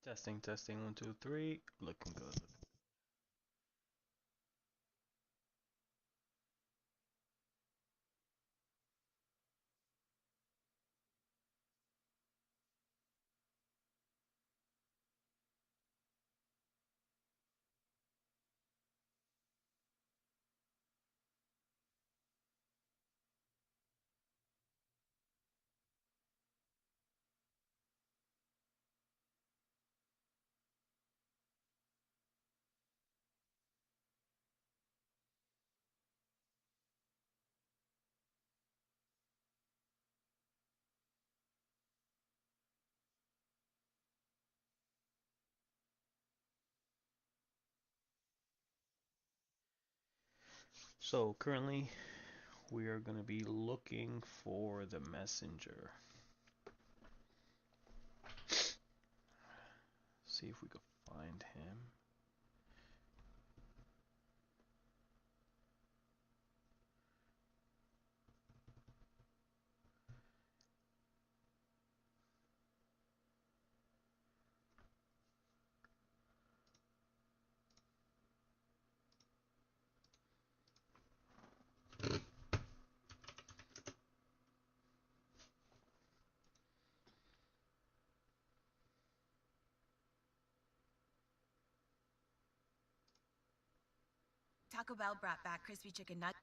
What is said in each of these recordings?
Testing, testing, 1, 2, 3. Looking good. So currently we are going to be looking for the messenger. See if we can find him. Taco Bell brought back crispy chicken nuggets.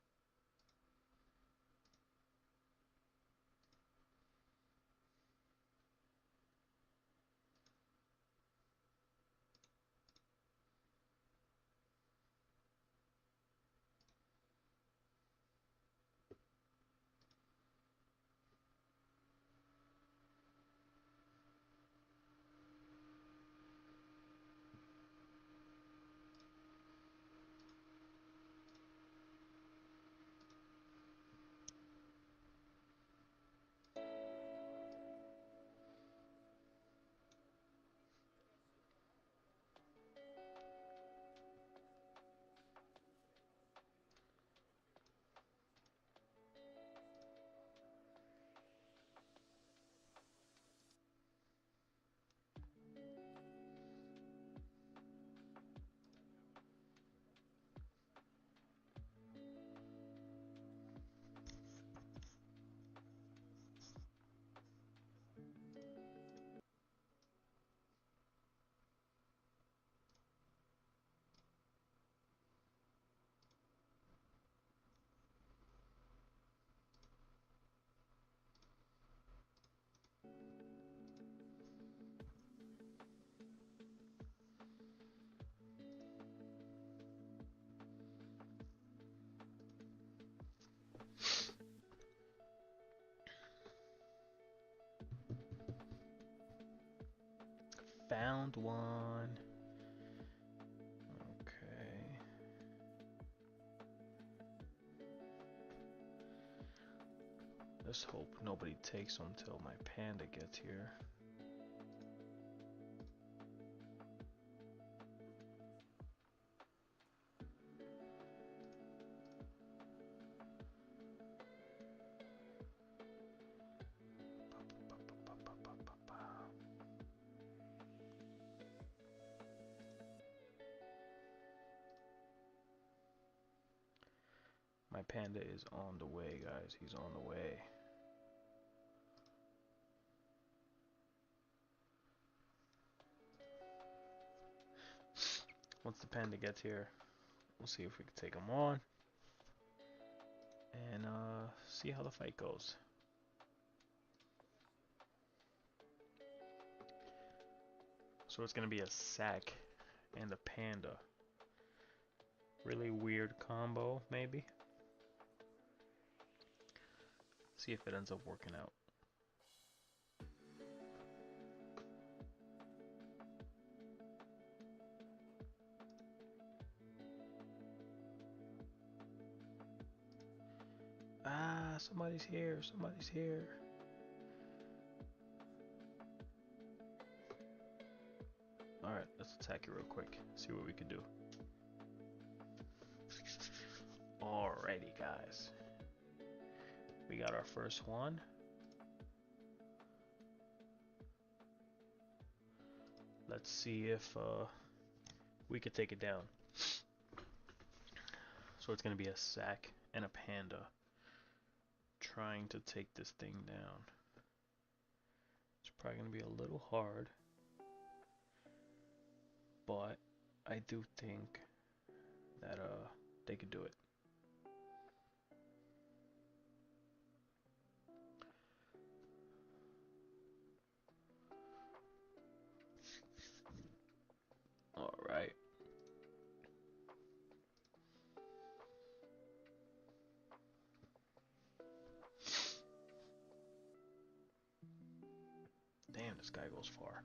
Found one. Okay. Let's hope nobody takes them till my panda gets here. My panda is on the way, guys. He's on the way. Once the panda gets here, we'll see if we can take him on and see how the fight goes. So it's gonna be a Sac and a Panda. Really weird combo, maybe. see if it ends up working out. Ah, somebody's here, somebody's here. Alright, let's attack it real quick, see what we can do. Alrighty, guys. We got our first one. Let's see if we could take it down. So it's going to be a Sac and a Panda trying to take this thing down. It's probably going to be a little hard, but I do think that they could do it. All right. Damn, this guy goes far.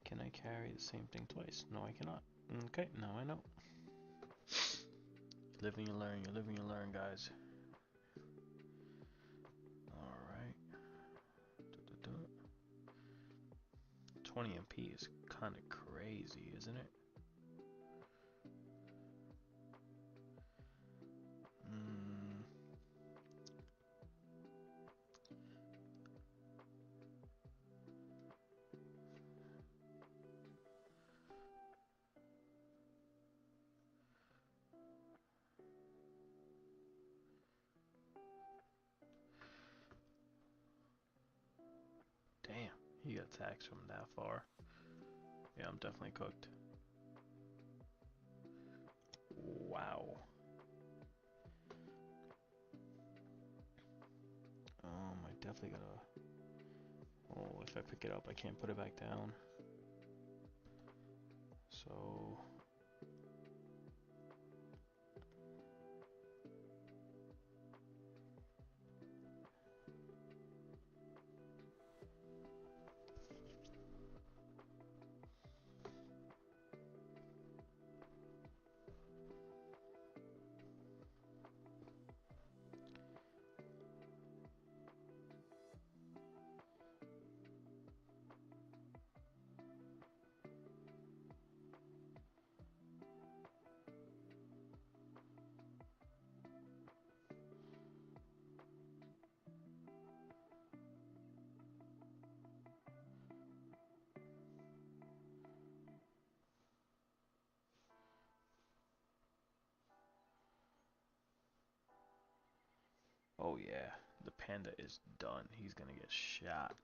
Can I carry the same thing twice? No, I cannot. Okay, now I know. Living and learning, you're living and learn, guys. Alright. 20 MP is kind of crazy, isn't it? Damn, he got attacks from that far. Yeah, I'm definitely cooked. Wow. I definitely gotta... Oh, if I pick it up, I can't put it back down. So... Oh yeah, the panda is done. He's gonna get shot.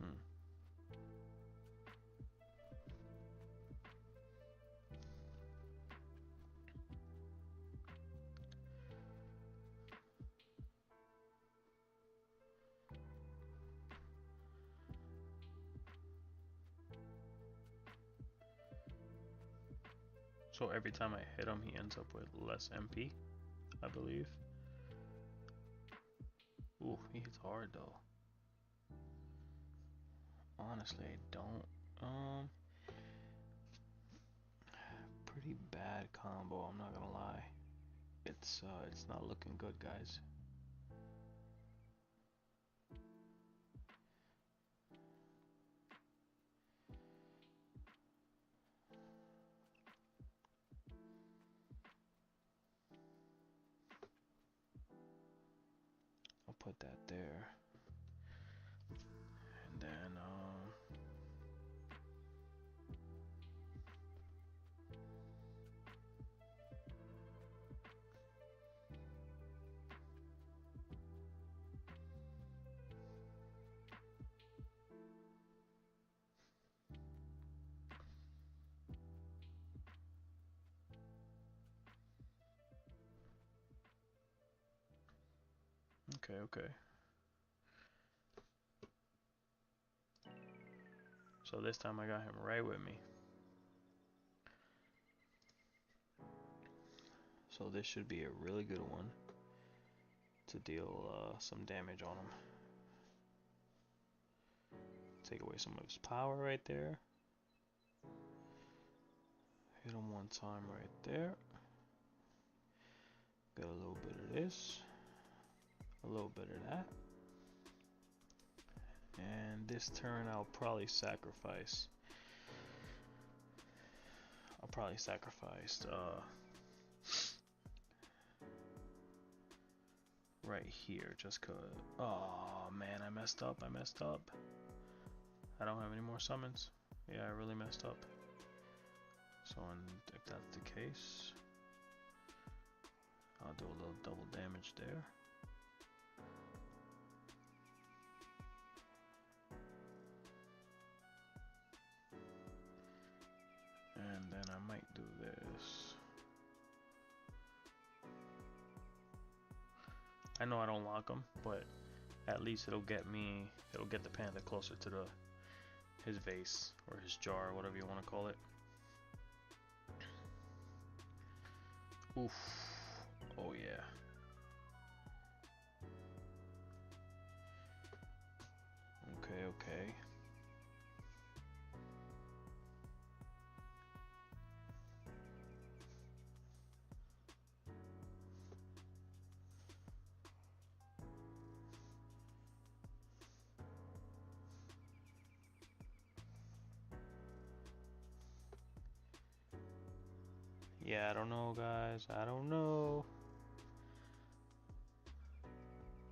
Hmm. So every time I hit him, he ends up with less MP, I believe. Ooh, he hits hard though. Honestly, I don't. Pretty bad combo. I'm not gonna lie. It's not looking good, guys. I'll put that there, and then Okay, okay. So this time I got him right with me. So this should be a really good one to deal some damage on him. Take away some of his power right there. Hit him one time right there. Got a little bit of this. A little bit of that. And this turn I'll probably sacrifice. Right here just cause. Oh man, I messed up. I don't have any more summons. Yeah, I really messed up. So if that's the case, I'll do a little double damage there. And then I might do this. I know I don't lock him, but at least it'll get the panda closer to his vase or his jar, whatever you want to call it. Oof. Oh yeah. Okay, okay. Yeah, I don't know, guys. I don't know.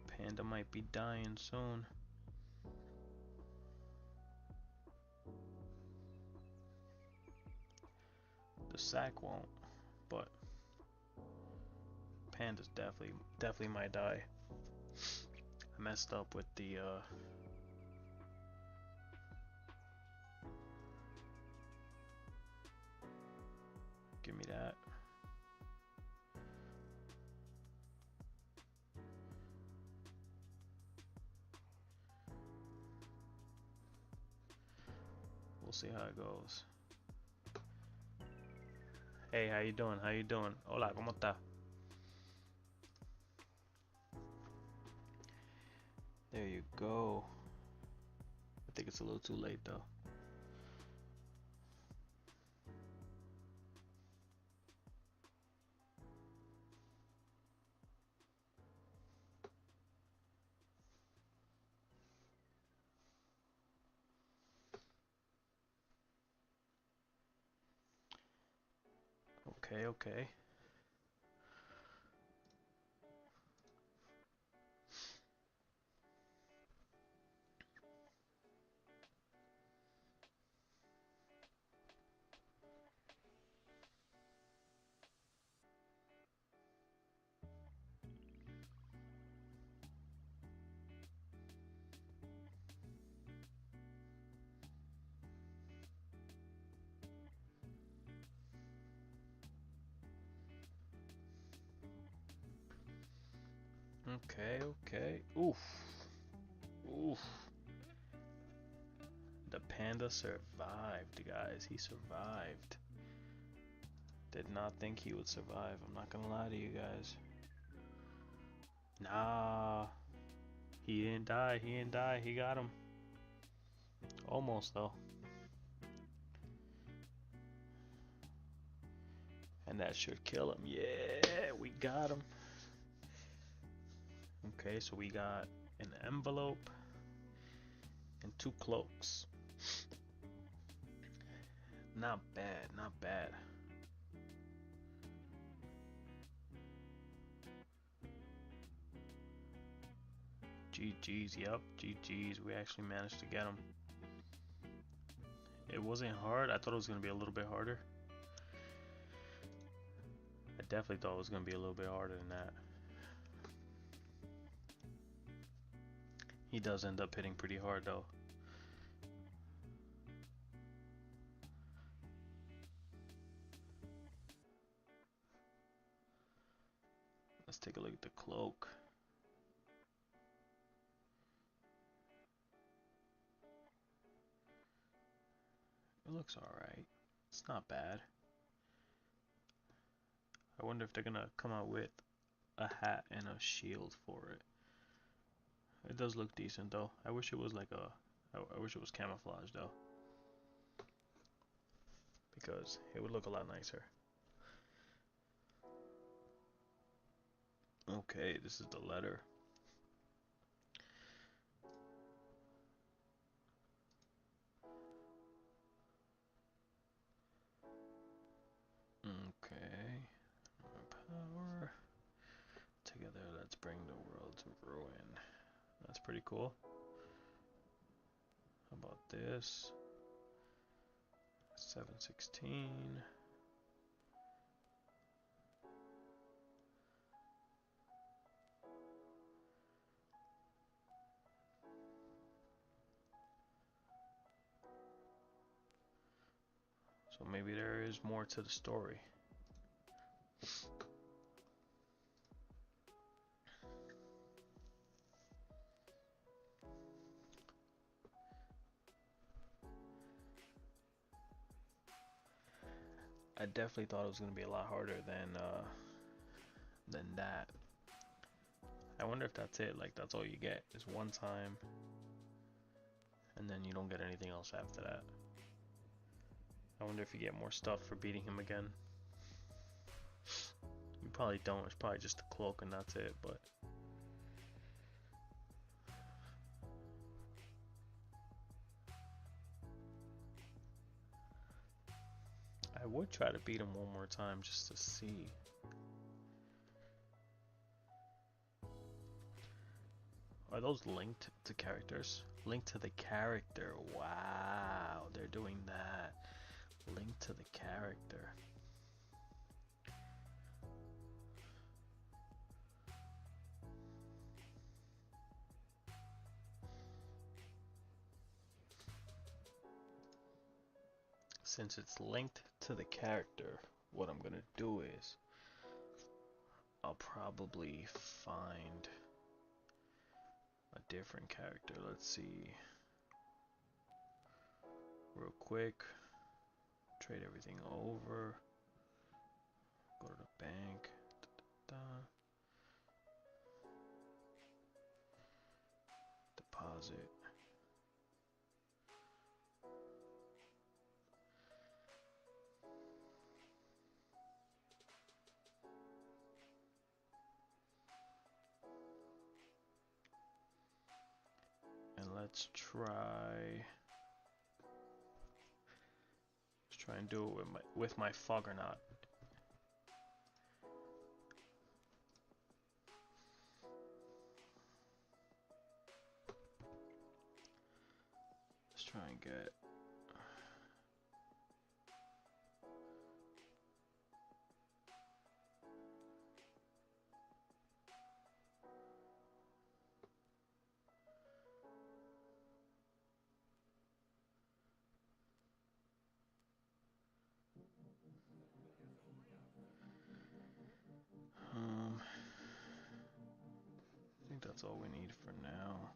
Panda might be dying soon. The sack won't, but Panda's definitely might die. I messed up with the give me that. We'll see how it goes. Hey, how you doing? How you doing? Hola, ¿cómo está? There you go. I think it's a little too late though. Okay, okay. Okay, okay. Oof. Oof. The panda survived, guys. He survived. Did not think he would survive. I'm not gonna lie to you guys. Nah. He didn't die. He didn't die. He got him. Almost, though. And that should kill him. Yeah, we got him. Okay, so we got an envelope and 2 cloaks. Not bad, not bad. GG's, yep, GG's. We actually managed to get him. It wasn't hard. I thought it was going to be a little bit harder. I definitely thought it was going to be a little bit harder than that. He does end up hitting pretty hard though. Let's take a look at the cloak. looks alright. It's not bad. I wonder if they're gonna come out with a hat and a shield for it. It does look decent though. I wish it was like I wish it was camouflage though, because it would look a lot nicer. Okay, this is the letter. Okay. Power. Together, let's bring the world to ruin. That's pretty cool. How about this? 716. So maybe there is more to the story. I definitely thought it was going to be a lot harder than that. I wonder if that's it. Like that's all you get is one time, and then you don't get anything else after that. I wonder if you get more stuff for beating him again. You probably don't. It's probably just the cloak and that's it. But I would try to beat him one more time just to see. Are those linked to characters? Linked to the character. Wow, they're doing that. Linked to the character. Since it's linked to the character, what I'm gonna do is I'll probably find a different character. Let's see. Real quick. Trade everything over. Go to the bank. Da, da, da. Deposit. And let's try and do it with my Foggernaut. Let's try and get I think that's all we need for now.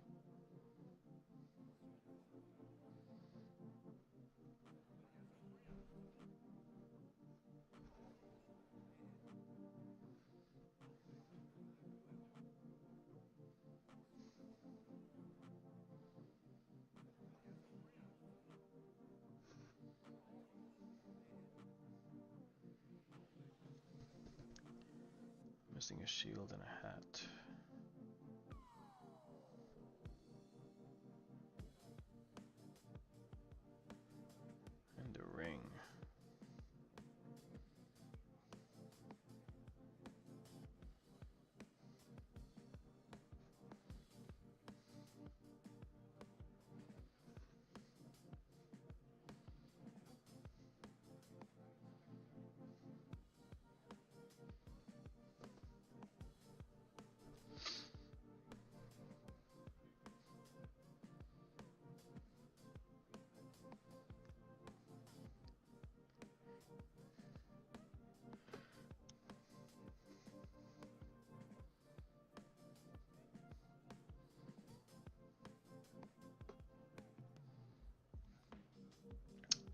Missing a shield and a hat. And a ring.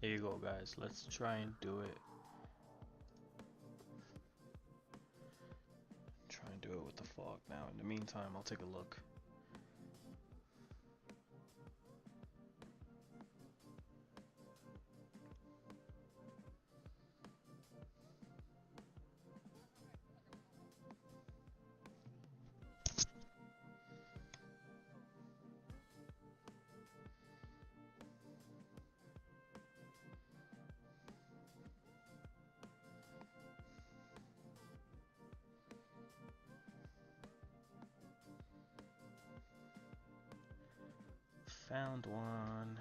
There you go, guys. Let's try and do it. Try and do it with the fog. Now, in the meantime, I'll take a look. Found one.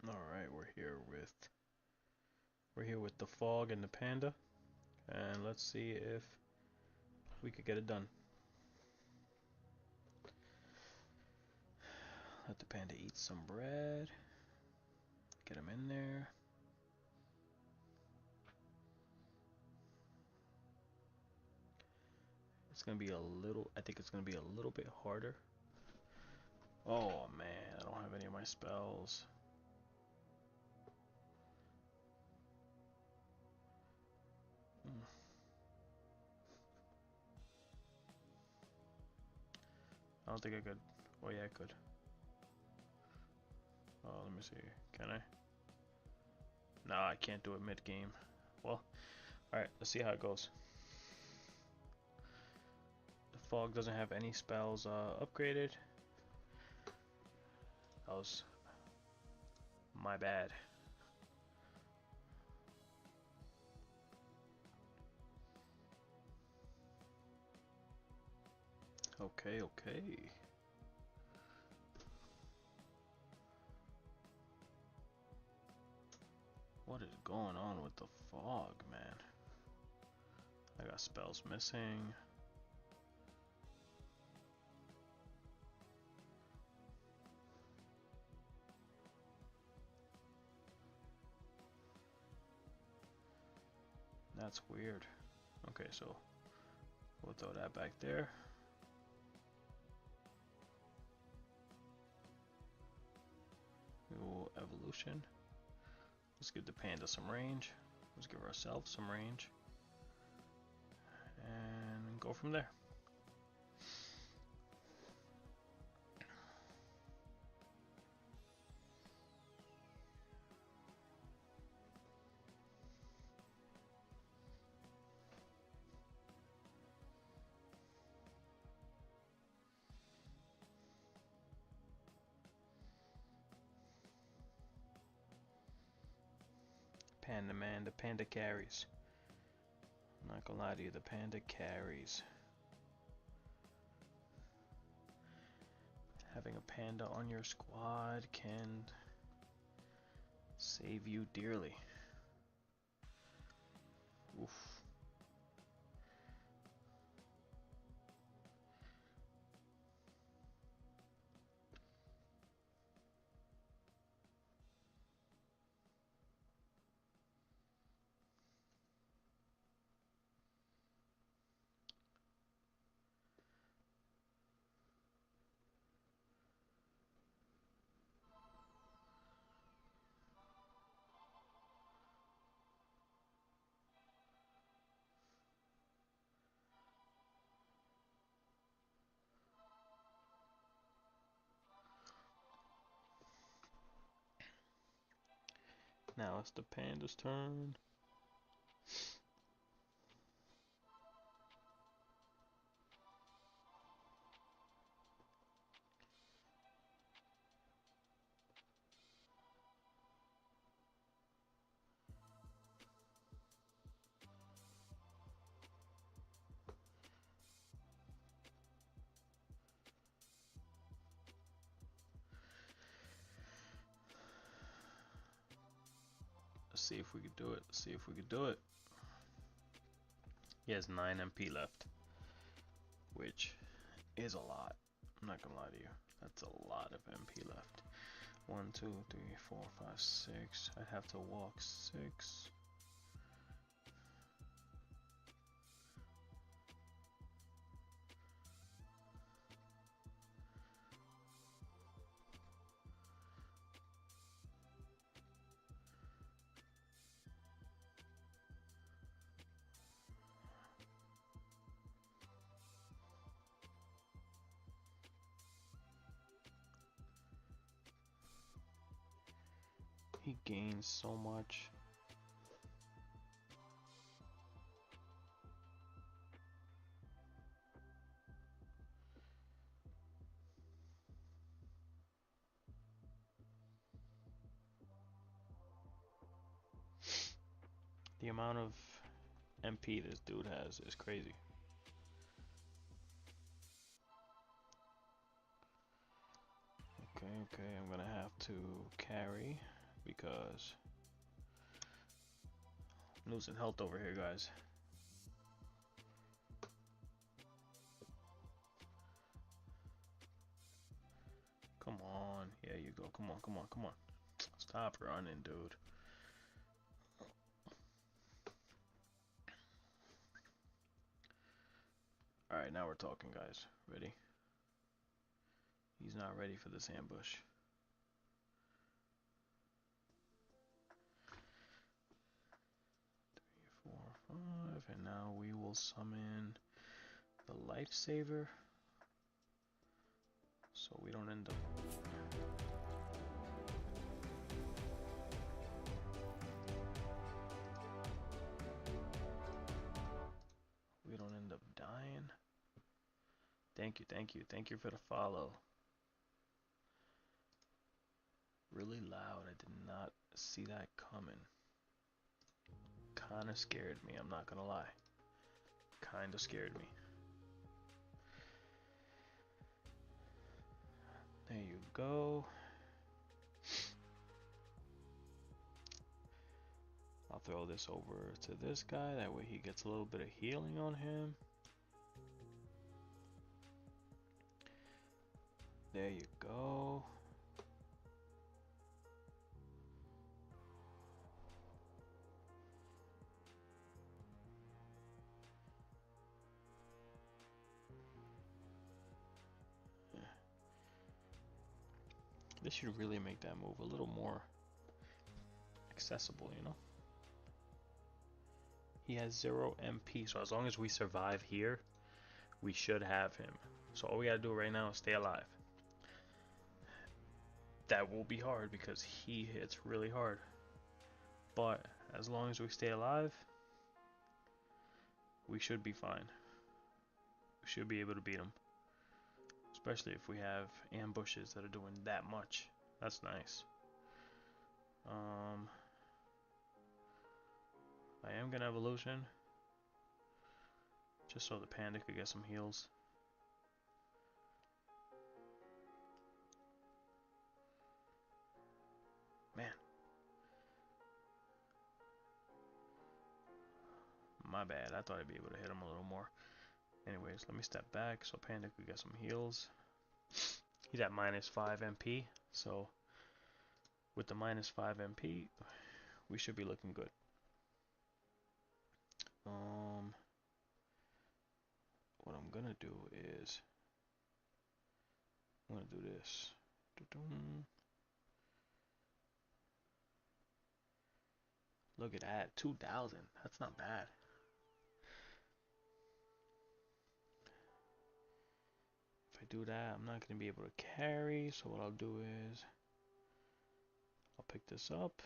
Alright, we're here with the fog and the panda, and let's see if we could get it done. Let the panda eat some bread. Get him in there. It's gonna be a little, I think it's gonna be a little bit harder. Oh man, I don't have any of my spells. I don't think I could. Oh yeah, I could. Oh, let me see. Can I? Nah, I can't do it mid-game. Well, alright, let's see how it goes. The fog doesn't have any spells upgraded. That was my bad. Okay, okay. What is going on with the fog, man? I got spells missing. That's weird. Okay, so we'll throw that back there. Ooh, evolution. Let's give the panda some range. Let's give ourselves some range. And go from there. Panda man, the panda carries. I'm not gonna lie to you, the panda carries. Having a panda on your squad can save you dearly. Oof. Now it's the panda's turn. Let's see if we could do it. Let's see if we could do it. He has 9 MP left, which is a lot. I'm not gonna lie to you. That's a lot of MP left. 1, 2, 3, 4, 5, 6. I'd have to walk 6. He gains so much. The amount of MP this dude has is crazy. Okay, I'm gonna have to carry because I'm losing health over here, guys. Come on, yeah, you go. Come on, come on, come on. Stop running, dude. Alright, now we're talking, guys. Ready? He's not ready for this ambush. Three, four, five, and now we will summon the lifesaver so we don't end up dying. Thank you for the follow. Really loud. I did not see that coming. Kinda scared me, I'm not gonna lie. Kinda scared me. There you go. I'll throw this over to this guy, that way he gets a little bit of healing on him. There you go. This should really make that move a little more accessible, you know? He has 0 MP, so as long as we survive here, we should have him. So all we gotta do right now is stay alive. That will be hard because he hits really hard. But as long as we stay alive, we should be fine. We should be able to beat him. Especially if we have ambushes that are doing that much. That's nice. I am gonna evolution. Just so the panda could get some heals. Man. My bad. I thought I'd be able to hit him a little more. Anyways, let me step back so Panda could get some heals. He's at -5 MP, so with the -5 MP, we should be looking good. What I'm gonna do is I'm gonna do this. Look at that, 2,000. That's not bad. If I do that, I'm not gonna be able to carry. So what I'll do is I'll pick this up.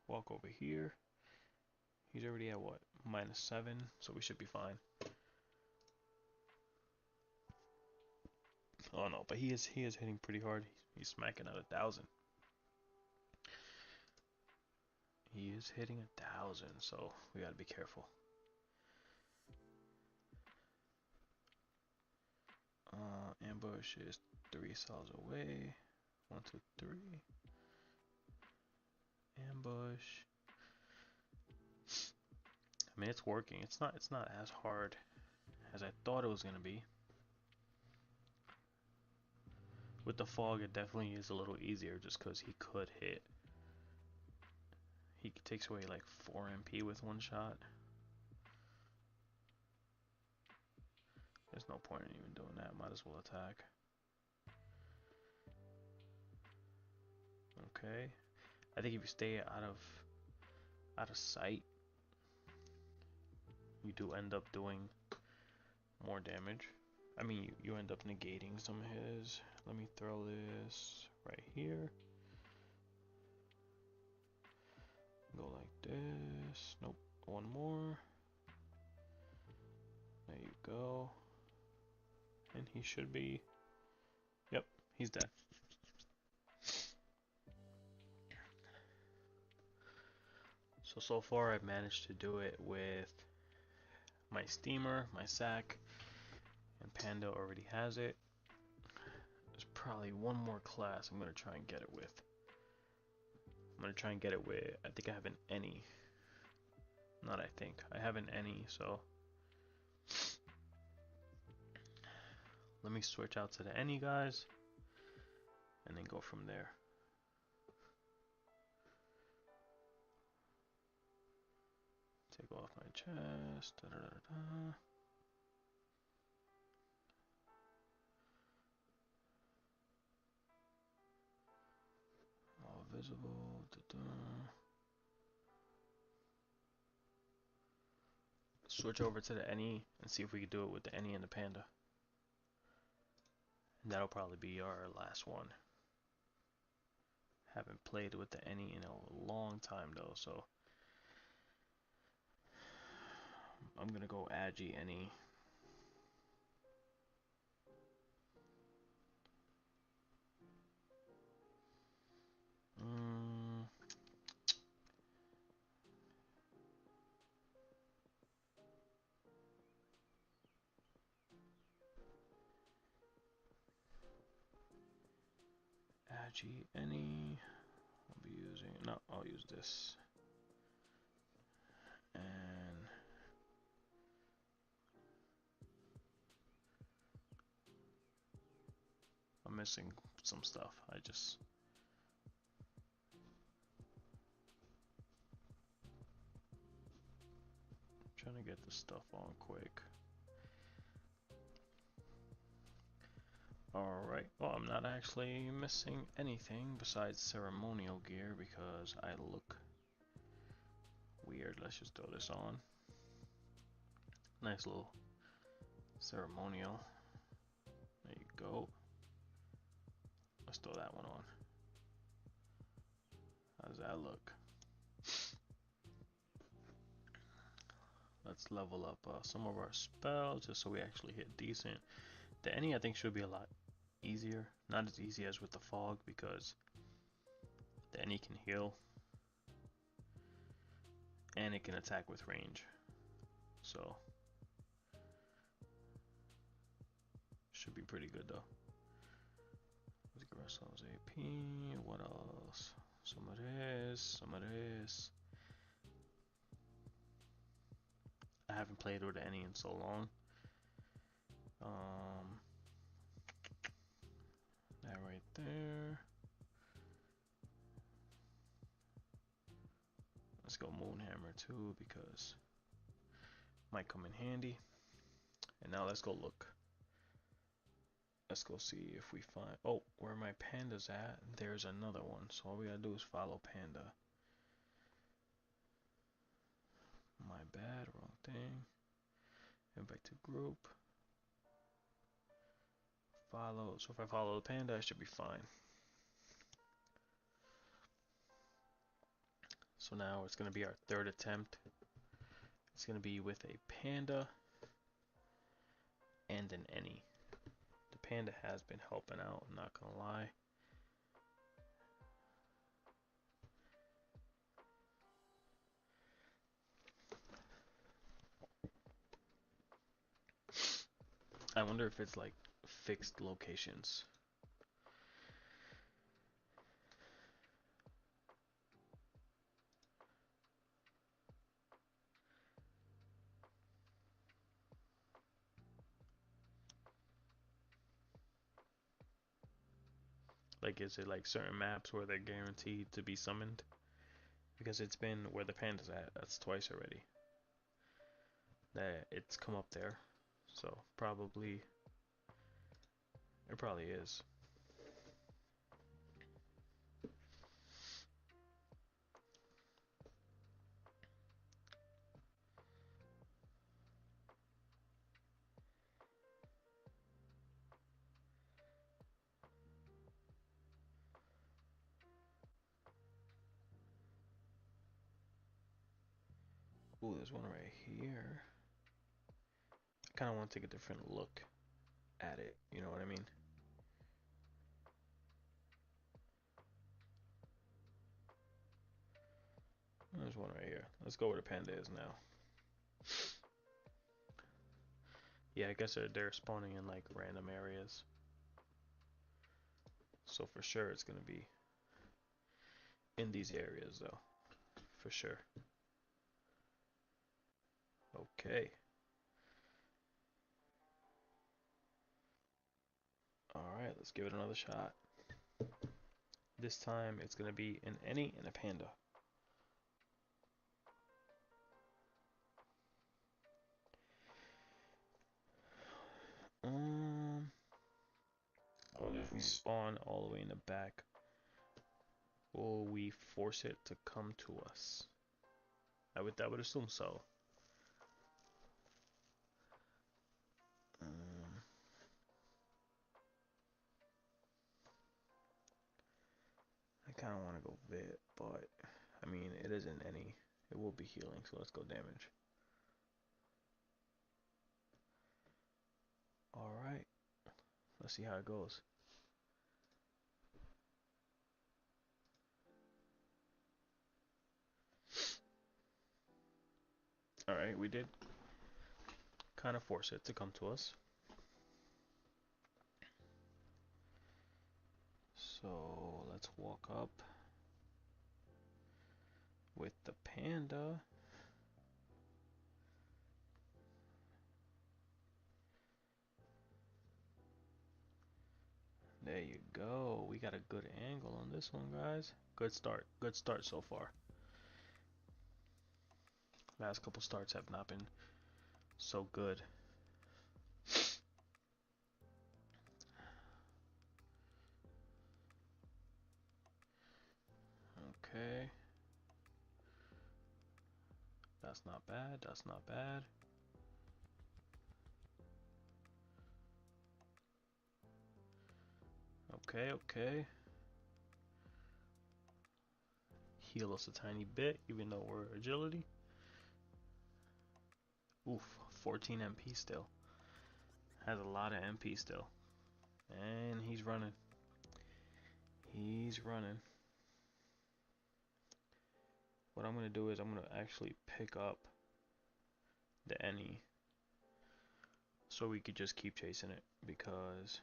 walk over here. He's already at what? -7, so we should be fine. Oh no, but he is hitting pretty hard. He's smacking at 1,000. He is hitting 1,000, so we gotta be careful. Ambush is 3 cells away. 1, 2, 3. Ambush. I mean, it's working. It's not as hard as I thought it was gonna be. With the fog, it definitely is a little easier just because he could hit. He takes away like 4 MP with one shot. There's no point in even doing that. Might as well attack. Okay. I think if you stay out of sight, you do end up doing more damage. I mean, you end up negating some of his. Let me throw this right here. Go like this. Nope. One more. There you go. And he should be... Yep, he's dead. So far I've managed to do it with my steamer, my sac, and Panda already has it. There's probably one more class I'm going to try and get it with. I'm going to try and get it with, I think I have an any. Not I think, I have an any, so... Let me switch out to the any guys, and then go from there. Take off my chest, da, da, da, da. All visible, da, da. Switch over to the any and see if we can do it with the any and the Panda. And that'll probably be our last one. Haven't played with the any in a long time though, so I'm gonna go Agi any. Agi any. I'll be using, no, I'll use this. And I'm missing some stuff. Trying to get this stuff on quick. Alright, well, I'm not actually missing anything besides ceremonial gear because I look weird. Let's just throw this on. Nice little ceremonial. There you go. Let's throw that one on. How does that look? Let's level up some of our spells just so we actually hit decent. The any I think should be a lot easier. Not as easy as with the fog because the any can heal. And it can attack with range. So should be pretty good though. Let's get ourselves AP. What else? Some of this. I haven't played with any in so long. That right there. Let's go Moonhammer too because might come in handy. And now let's go look. Let's go see if we find, oh, where my panda's at, there's another one. So all we gotta do is follow Panda. My bad, wrong thing. Invite to group. Follow, so if I follow the Panda, I should be fine. So So now it's going to be our third attempt. It's going to be with a panda and an any. The panda has been helping out, I'm not going to lie. I wonder if it's like fixed locations. Like, is it like certain maps where they're guaranteed to be summoned? Because it's been where the panda's at, that's twice already that it's come up there. So probably, it probably is. Ooh, there's one right here. I kind of want to take a different look at it, you know what I mean? There's one right here. Let's go where the panda is now. Yeah, I guess they're spawning in like random areas. So for sure it's gonna be in these areas though. For sure. Okay. Alright, let's give it another shot. This time it's gonna be an any and a panda. If we spawn all the way in the back, will we force it to come to us? I would assume so. I kind of want to go Vit, but I mean it isn't any. It will be healing, so let's go damage. All right, let's see how it goes. All right, we did kind of force it to come to us. So let's walk up with the panda. There you go. We got a good angle on this one, guys. Good start. Good start so far. Last couple starts have not been so good. Okay. That's not bad. That's not bad. Okay, okay. Heal us a tiny bit, even though we're agility. Oof, 14 MP still. Has a lot of MP still. And he's running. He's running. What I'm going to do is I'm going to actually pick up the any so we could just keep chasing it, because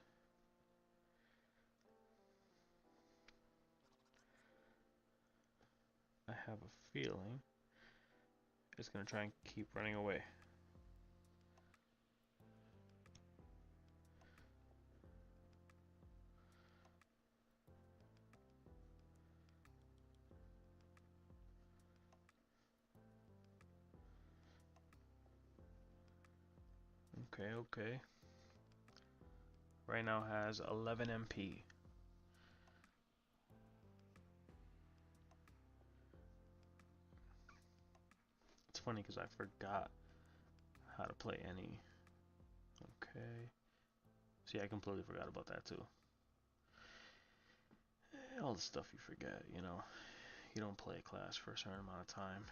I have a feeling it's going to try and keep running away. Okay, okay. Right now has 11 MP. It's funny because I forgot how to play any. Okay. See, I completely forgot about that too. All the stuff you forget, you know. you don't play a class for a certain amount of time.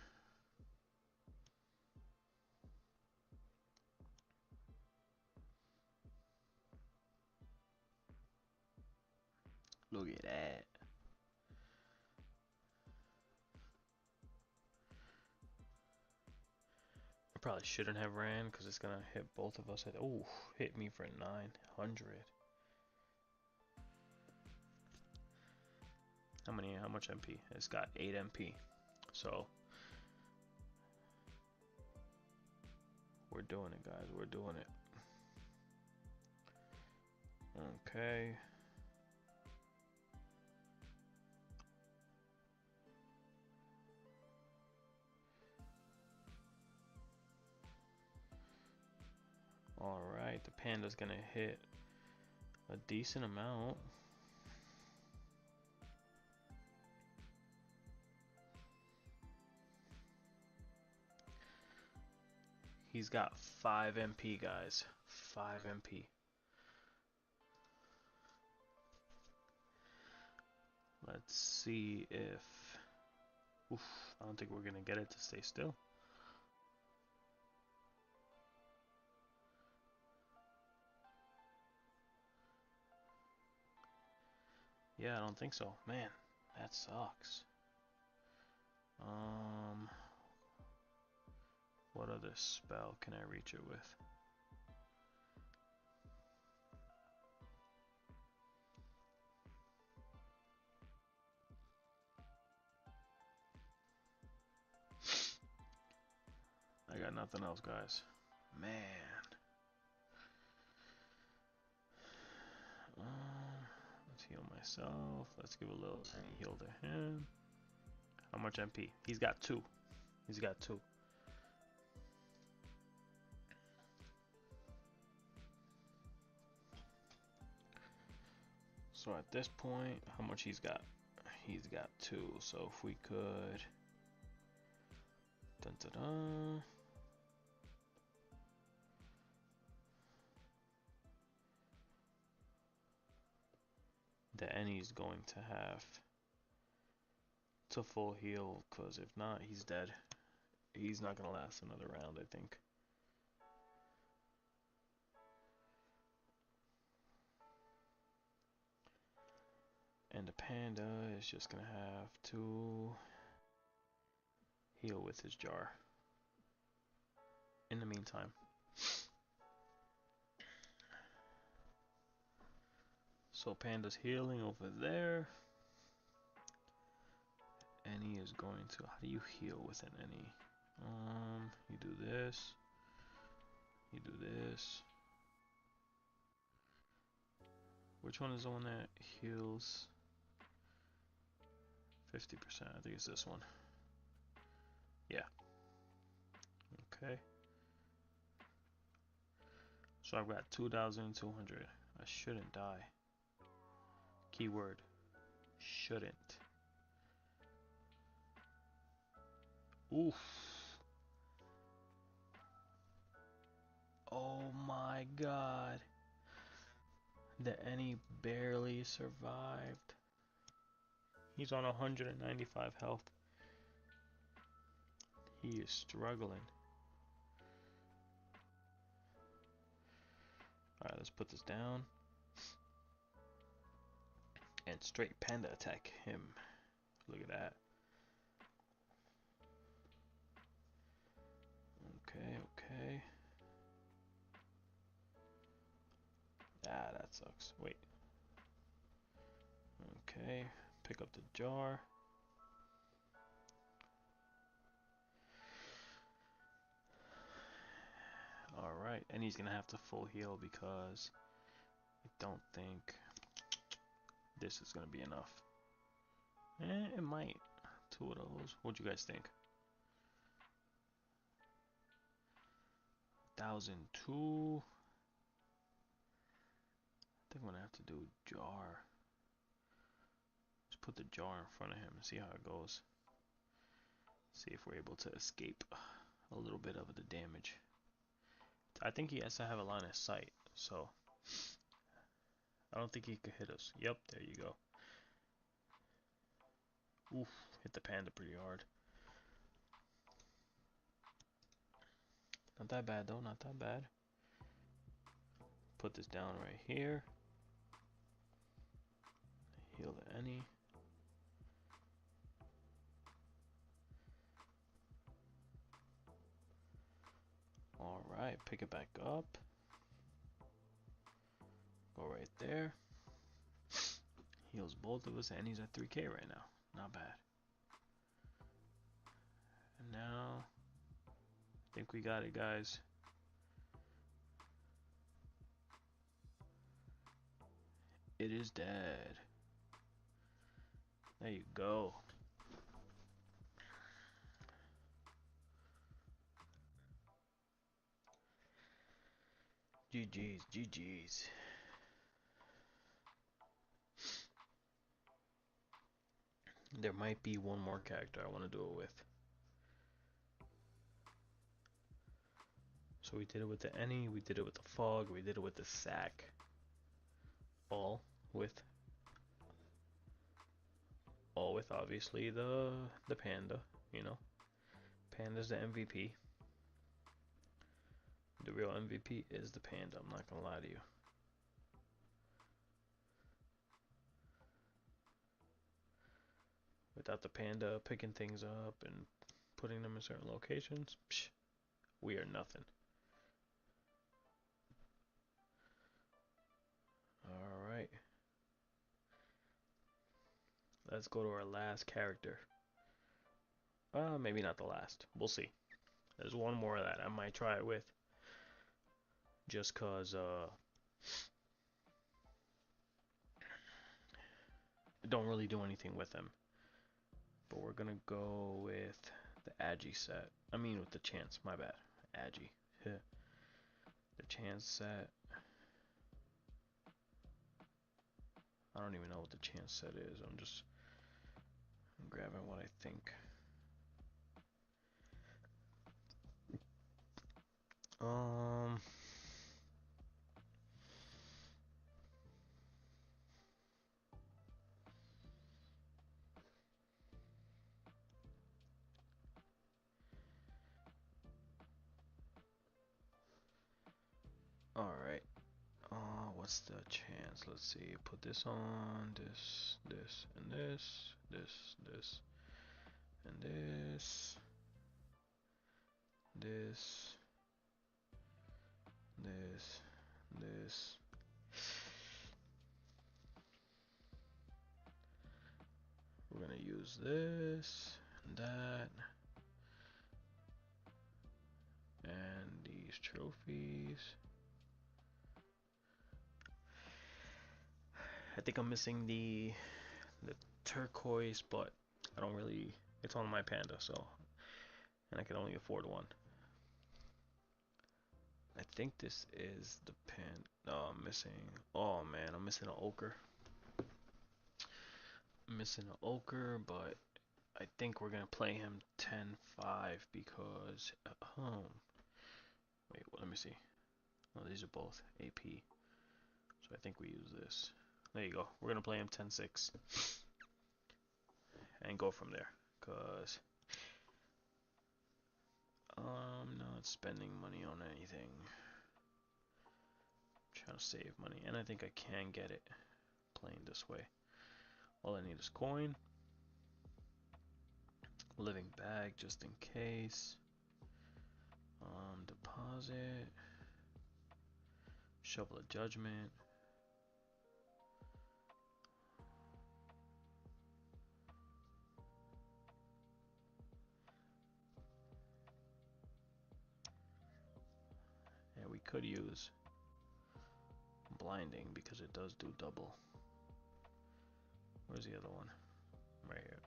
Look at that. I probably shouldn't have ran because it's gonna hit both of us. Oh, hit me for 900. How much MP? It's got 8 MP. So we're doing it, guys. We're doing it. Okay. Alright, the panda's gonna hit a decent amount. He's got 5 MP, guys. 5 MP. Let's see if... Oof, I don't think we're gonna get it to stay still. Yeah, I don't think so. Man, that sucks. What other spell can I reach it with? I got nothing else, guys. Man. Let's heal myself. Let's give a little heal to him. How much MP? He's got 2. He's got 2. So at this point, how much he's got? He's got 2. So if we could... Dun, dun, dun. The Annie's going to have to full heal, because if not, he's dead. He's not going to last another round, I think. And the panda is just going to have to heal with his jar. In the meantime. So panda's healing over there. Annie is going to... How do you heal with an Annie? You do this. You do this. Which one is the one that heals 50%? I think it's this one. Yeah. Okay. So I've got 2,200. I shouldn't die. Keyword. Shouldn't. Oof. Oh my god. The Annie barely survived. He's on 195 health. He is struggling. Alright, let's put this down. And straight panda attack him. Look at that. Okay. Ah, that sucks. Wait. Okay, pick up the jar. Alright, and he's gonna have to full heal because I don't think this is gonna be enough. It might. 2 of those. What'd you guys think? 1,002. I think I'm gonna have to do jar. Just put the jar in front of him and see how it goes. See if we're able to escape a little bit of the damage. I think he has to have a line of sight, so I don't think he could hit us. Yep, there you go. Oof, Hit the panda pretty hard. Not that bad though, not that bad. Put this down right here. Heal the any. Alright, pick it back up. Go right there. Heals both of us, and he's at 3k right now. Not bad. And now, I think we got it, guys. It is dead. There you go. GG's, GG's. There might be one more character I want to do it with. So we did it with the any, we did it with the fog, we did it with the sack. All with obviously the panda, you know. Panda's the MVP. The real MVP is the panda, I'm not gonna lie to you. Without the panda picking things up and putting them in certain locations, psh, we are nothing. Alright. Let's go to our last character. Maybe not the last. We'll see. There's one more that I might try it with. Just cause, don't really do anything with them. But we're gonna go with the Agi set. I mean with the chance, my bad. Agi. The chance set. I don't even know what the chance set is. I'm just grabbing what I think. Alright. What's the chance? Let's see. Put this on, this, and this, this, and this, this. We're gonna use this, and that, and these trophies. I think I'm missing the turquoise, but I don't really. It's on my panda, so, and I can only afford one. I think this is the pin. No, I'm missing. Oh man, I'm missing an ochre. I'm missing an ochre, but I think we're gonna play him 10-5 because. Wait, let me see. Oh, these are both AP. So I think we use this. There you go. We're gonna play him 10-6 and go from there. Cause I'm not spending money on anything. I'm trying to save money, and I think I can get it playing this way. All I need is coin, living bag just in case, deposit, shovel of judgment. And we could use blinding because it does do double. Where's the other one? Right here.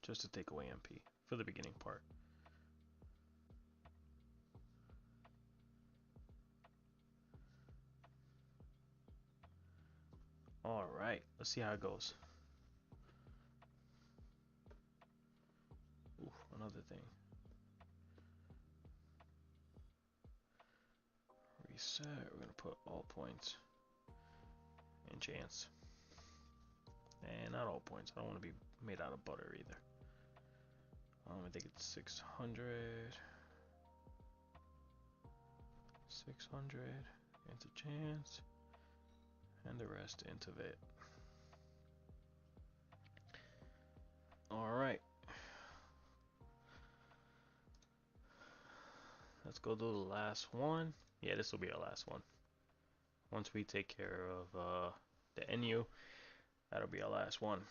Just to take away MP for the beginning part. Alright, let's see how it goes. Ooh, another thing. Reset, we're gonna put all points and chance. And not all points. I don't want to be made out of butter either. I think it's 600. 600 into chance. And the rest into Vit. Alright. Let's go do the last one. Yeah, this will be our last one. Once we take care of the NU, that'll be our last one.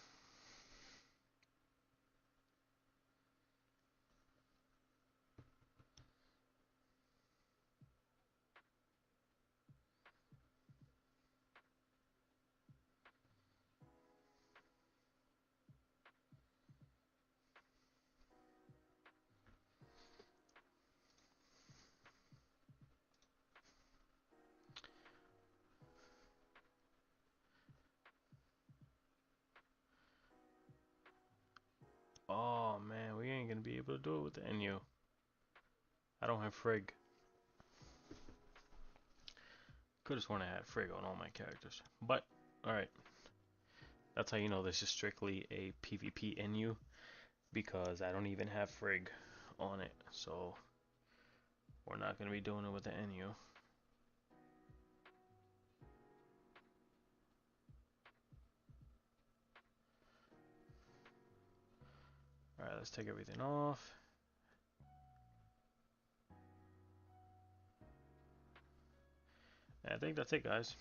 Oh man, we ain't gonna be able to do it with the NU. I don't have Frig. Could have sworn I had Frig on all my characters. But, alright. That's how you know this is strictly a PvP NU. Because I don't even have Frig on it. So, we're not gonna be doing it with the NU. Alright, let's take everything off. And I think that's it, guys.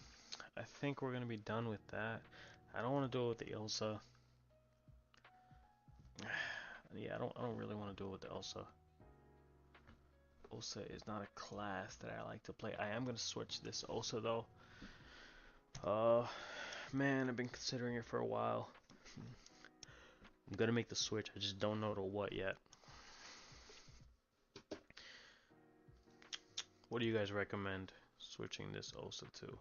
I think we're gonna be done with that. I don't want to do it with the Ilsa. Yeah, I don't really want to do it with the Ilsa. Ilsa is not a class that I like to play. I am gonna switch this Ilsa though. Man, I've been considering it for a while. I'm gonna make the switch. I just don't know to what yet. What do you guys recommend switching this Ilsa to?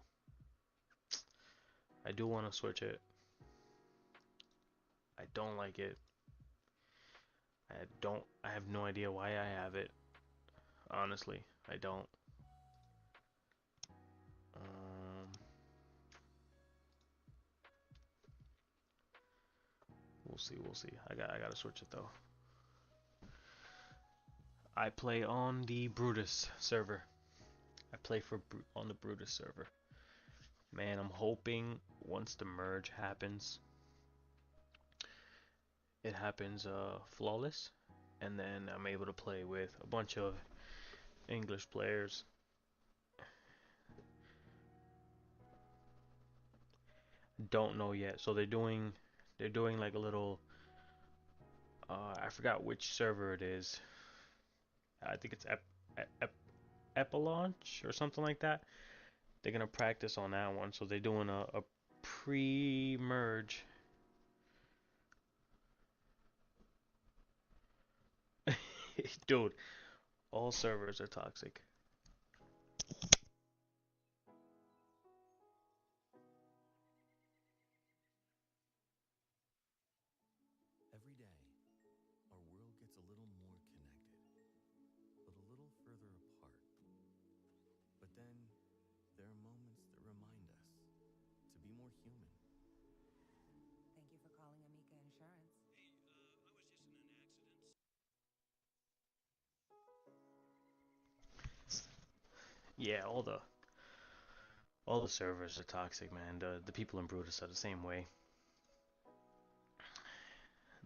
I do want to switch it. I don't like it. I have no idea why I have it. Honestly, I don't. We'll see. I gotta switch it though. I play on the Brutus server. I play on the Brutus server. Man, I'm hoping once the merge happens, it happens flawless, and then I'm able to play with a bunch of English players. Don't know yet. So they're doing like a little I forgot which server it is. I think it's Epilaunch or something like that. They're gonna practice on that one, so they're doing a pre-merge. Dude, all servers are toxic. Every day, our world gets a little more connected, but a little further apart. But then, there are moments that remind us to be more human. Thank you for calling Amica Insurance. Yeah, all the servers are toxic, man. The people in Brutus are the same way.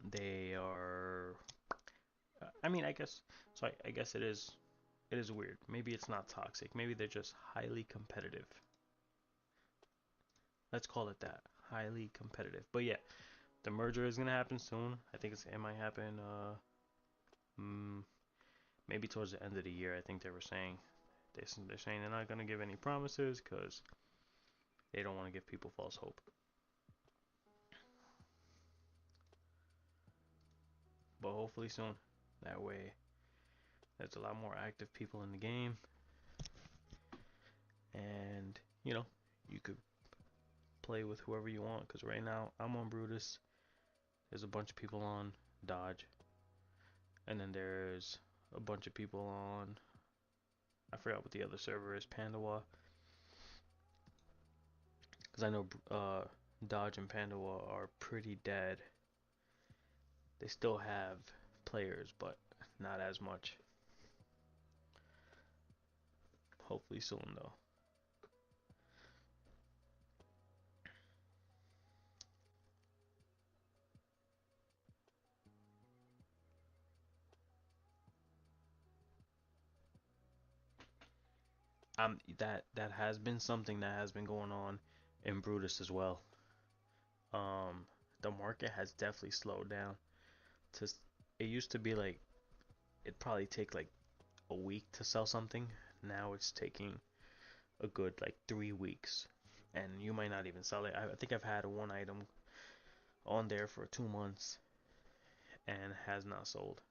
They are. I mean, I guess. So I guess it is. It is weird. Maybe it's not toxic. Maybe they're just highly competitive. Let's call it that. Highly competitive. But yeah, the merger is gonna happen soon. I think it might happen. Maybe towards the end of the year. I think they were saying. They're saying they're not gonna give any promises because they don't want to give people false hope. But hopefully soon. That way, there's a lot more active people in the game, and you could play with whoever you want. Because right now I'm on Brutus. There's a bunch of people on Dodge, and then there's a bunch of people on. I forgot what the other server is, Pandawa. Because I know Dodge and Panda are pretty dead. They still have players, but not as much. Hopefully soon, though. That has been something that has been going on in Brutus as well. Um, the market has definitely slowed down. To it used to be like it'd probably take like a week to sell something. Now it's taking a good like 3 weeks, and you might not even sell it. I think I've had one item on there for 2 months and has not sold.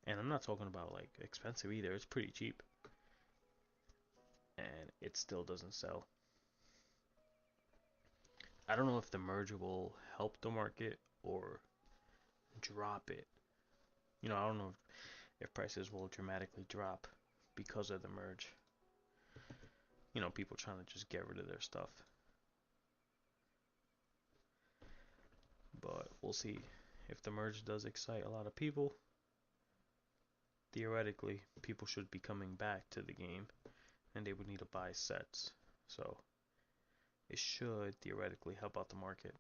And I'm not talking about like expensive either. It's pretty cheap, and it still doesn't sell. I don't know if the merge will help the market or drop it. I don't know if prices will dramatically drop because of the merge. People trying to just get rid of their stuff. But we'll see. If the merge does excite a lot of people, theoretically, people should be coming back to the game and they would need to buy sets. So it should theoretically help out the market.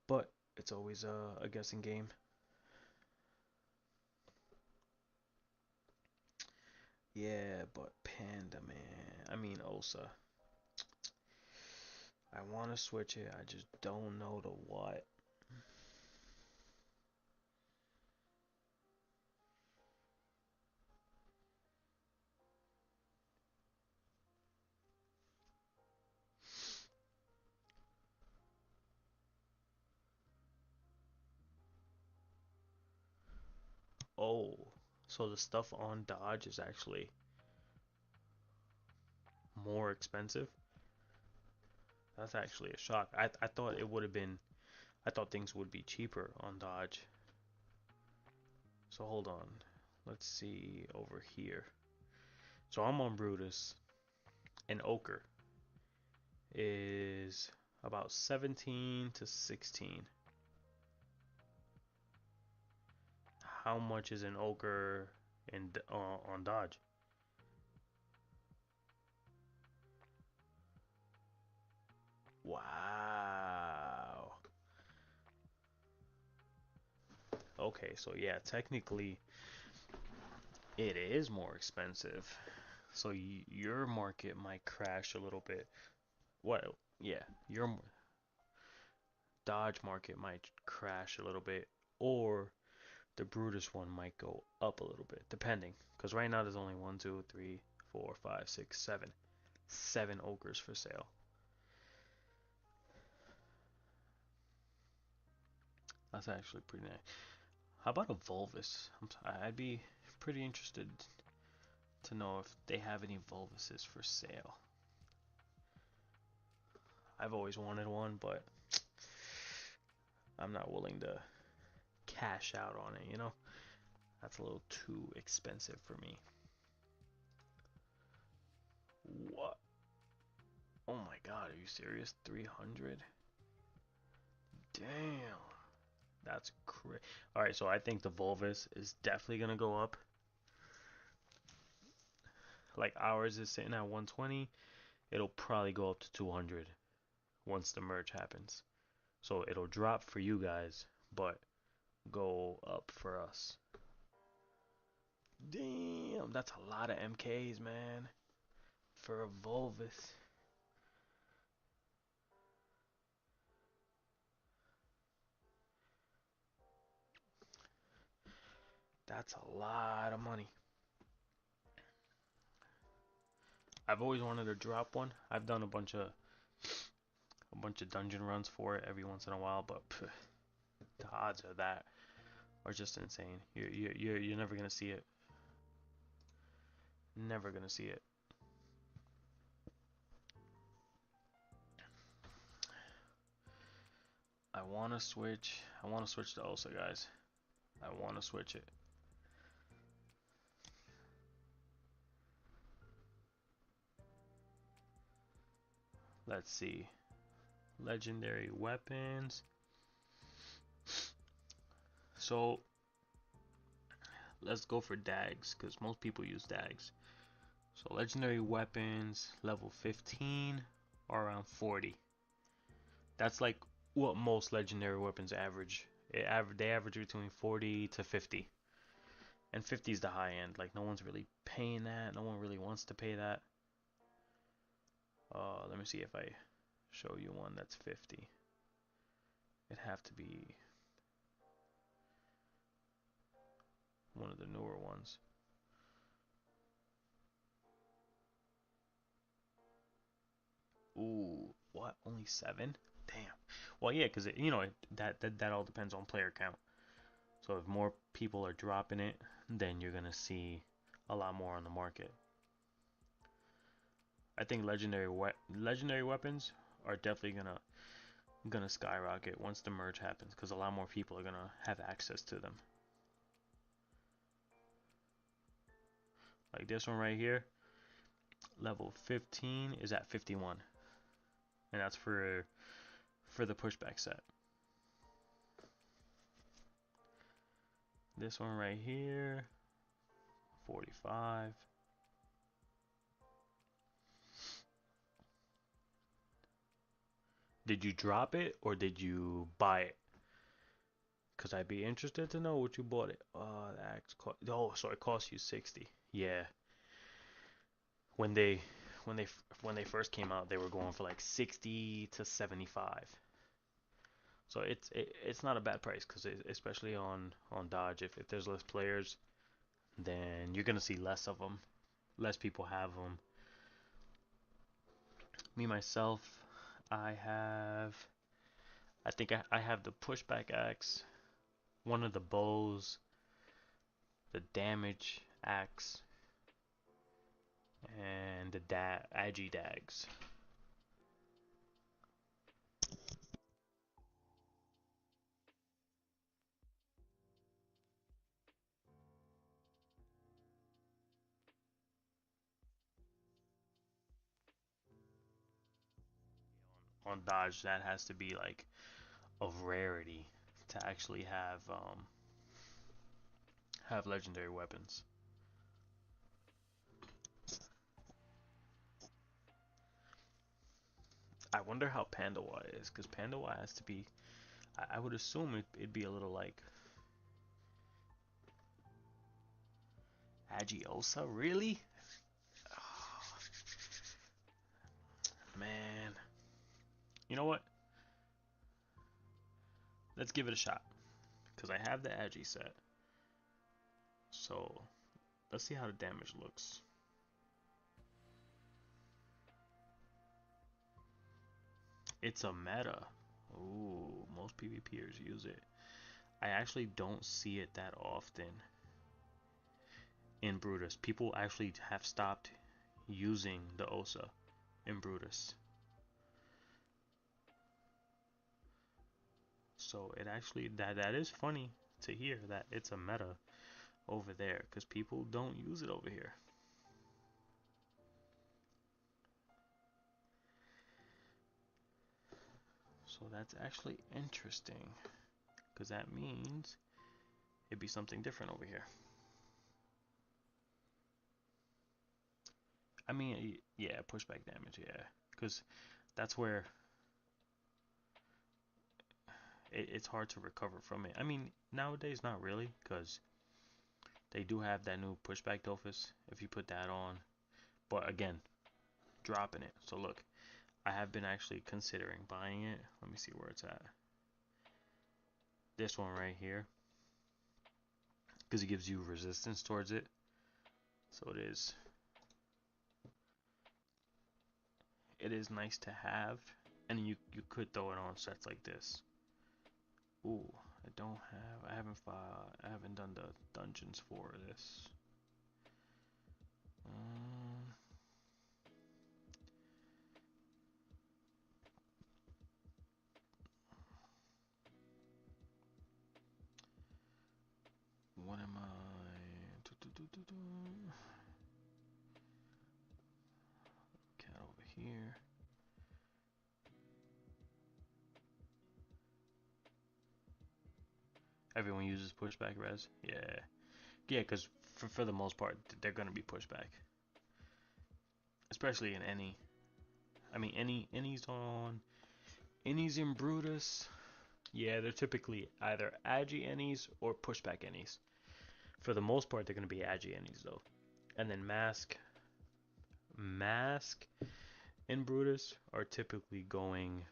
But it's always a guessing game. Yeah, but Panda, man. I mean, Osa. I want to switch it. I just don't know to what. Oh, so the stuff on Dodge is actually more expensive? That's actually a shock. I thought it would have been, I thought things would be cheaper on Dodge. So hold on. Let's see over here. So I'm on Brutus, and Ochre is about 17 to 16. How much is an Ochre on Dodge? Wow. Okay, so yeah, technically it is more expensive. So your market might crash a little bit. Well, yeah, your Dodge market might crash a little bit, or the Brutus one might go up a little bit, depending. Because right now there's only 1, 2, 3, 4, 5, 6, 7. 7 Ochres for sale. That's actually pretty nice. How about a Volvus? I'd be pretty interested to know if they have any Volvuses for sale. I've always wanted one, but I'm not willing to cash out on it. That's a little too expensive for me. What? Oh my god, are you serious? 300? Damn. That's crazy. Alright, so I think the Volvus is definitely going to go up. Like ours is sitting at 120. It'll probably go up to 200 once the merge happens. So it'll drop for you guys, but go up for us. Damn, that's a lot of MKs, man. For a Volvus. That's a lot of money. I've always wanted to drop one. I've done a bunch of dungeon runs for it every once in a while, but the odds of that are just insane. You're never gonna see it. Never gonna see it. I wanna switch. I wanna switch to Osa, guys. I wanna switch it. Let's see. Legendary weapons. So let's go for dags because most people use dags. So legendary weapons level 15 are around 40. That's like what most legendary weapons average. They average between 40 to 50. And 50 is the high end. Like no one's really paying that. No one really wants to pay that. Let me see if I show you one that's 50. It'd have to be one of the newer ones. Ooh, what? Only 7? Damn. Well, yeah, because that all depends on player count. So if more people are dropping it, then you're gonna see a lot more on the market. I think legendary weapons are definitely gonna skyrocket once the merge happens, because a lot more people are gonna have access to them. Like this one right here, level 15 is at 51, and that's for the pushback set. This one right here, 45. Did you drop it or did you buy it? Because I'd be interested to know what you bought it. Oh, so it cost you 60. Yeah. When they when they first came out, they were going for like 60 to 75. So it's not a bad price because especially on Dodge, if there's less players, then you're gonna see less of them. Less people have them. Me myself, I think I have the pushback axe, one of the bows, the damage axe, and the agi dags. On Dodge, that has to be like of rarity to actually have legendary weapons. I wonder how Panda Y is, because Panda Y has to be. I would assume it'd be a little like Agiosa, really? Oh, man, you know what? Let's give it a shot, because I have the Agi set. So let's see how the damage looks. It's a meta. Ooh, most PvPers use it. I actually don't see it that often in Brutus. People actually have stopped using the Osa in Brutus. So it actually that is funny to hear that it's a meta over there, because people don't use it over here. So that's actually interesting, because that means it'd be something different over here. I mean, yeah, pushback damage, yeah, because that's where it's hard to recover from it. I mean, nowadays not really, because they do have that new pushback Dofus if you put that on. But again, dropping it. So look, I have been actually considering buying it. Let me see where it's at. This one right here, because it gives you resistance towards it. So it is nice to have, and you could throw it on sets like this. Ooh, I haven't done the dungeons for this. Um, what am I? Cat over here. Everyone uses pushback res. Yeah. Yeah, because for the most part, they're going to be pushback. Especially in any. I mean, Any's in Brutus. Yeah, they're typically either agi Ennies or pushback Ennies. For the most part, they're going to be agi Ennies, though. And then Mask and Brutus are typically going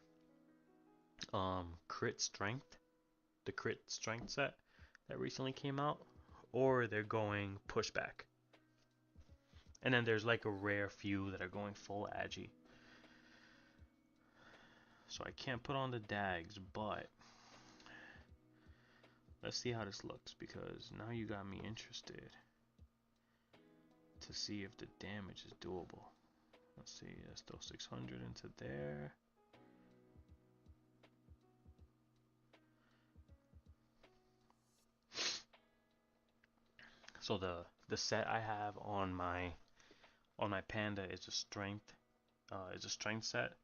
crit strength, the crit strength set that recently came out, or they're going pushback. And then there's like a rare few that are going full agi. So I can't put on the dags, but let's see how this looks, because now you got me interested to see if the damage is doable. Let's see, let's throw 600 into there. So the set I have on my panda is a strength set,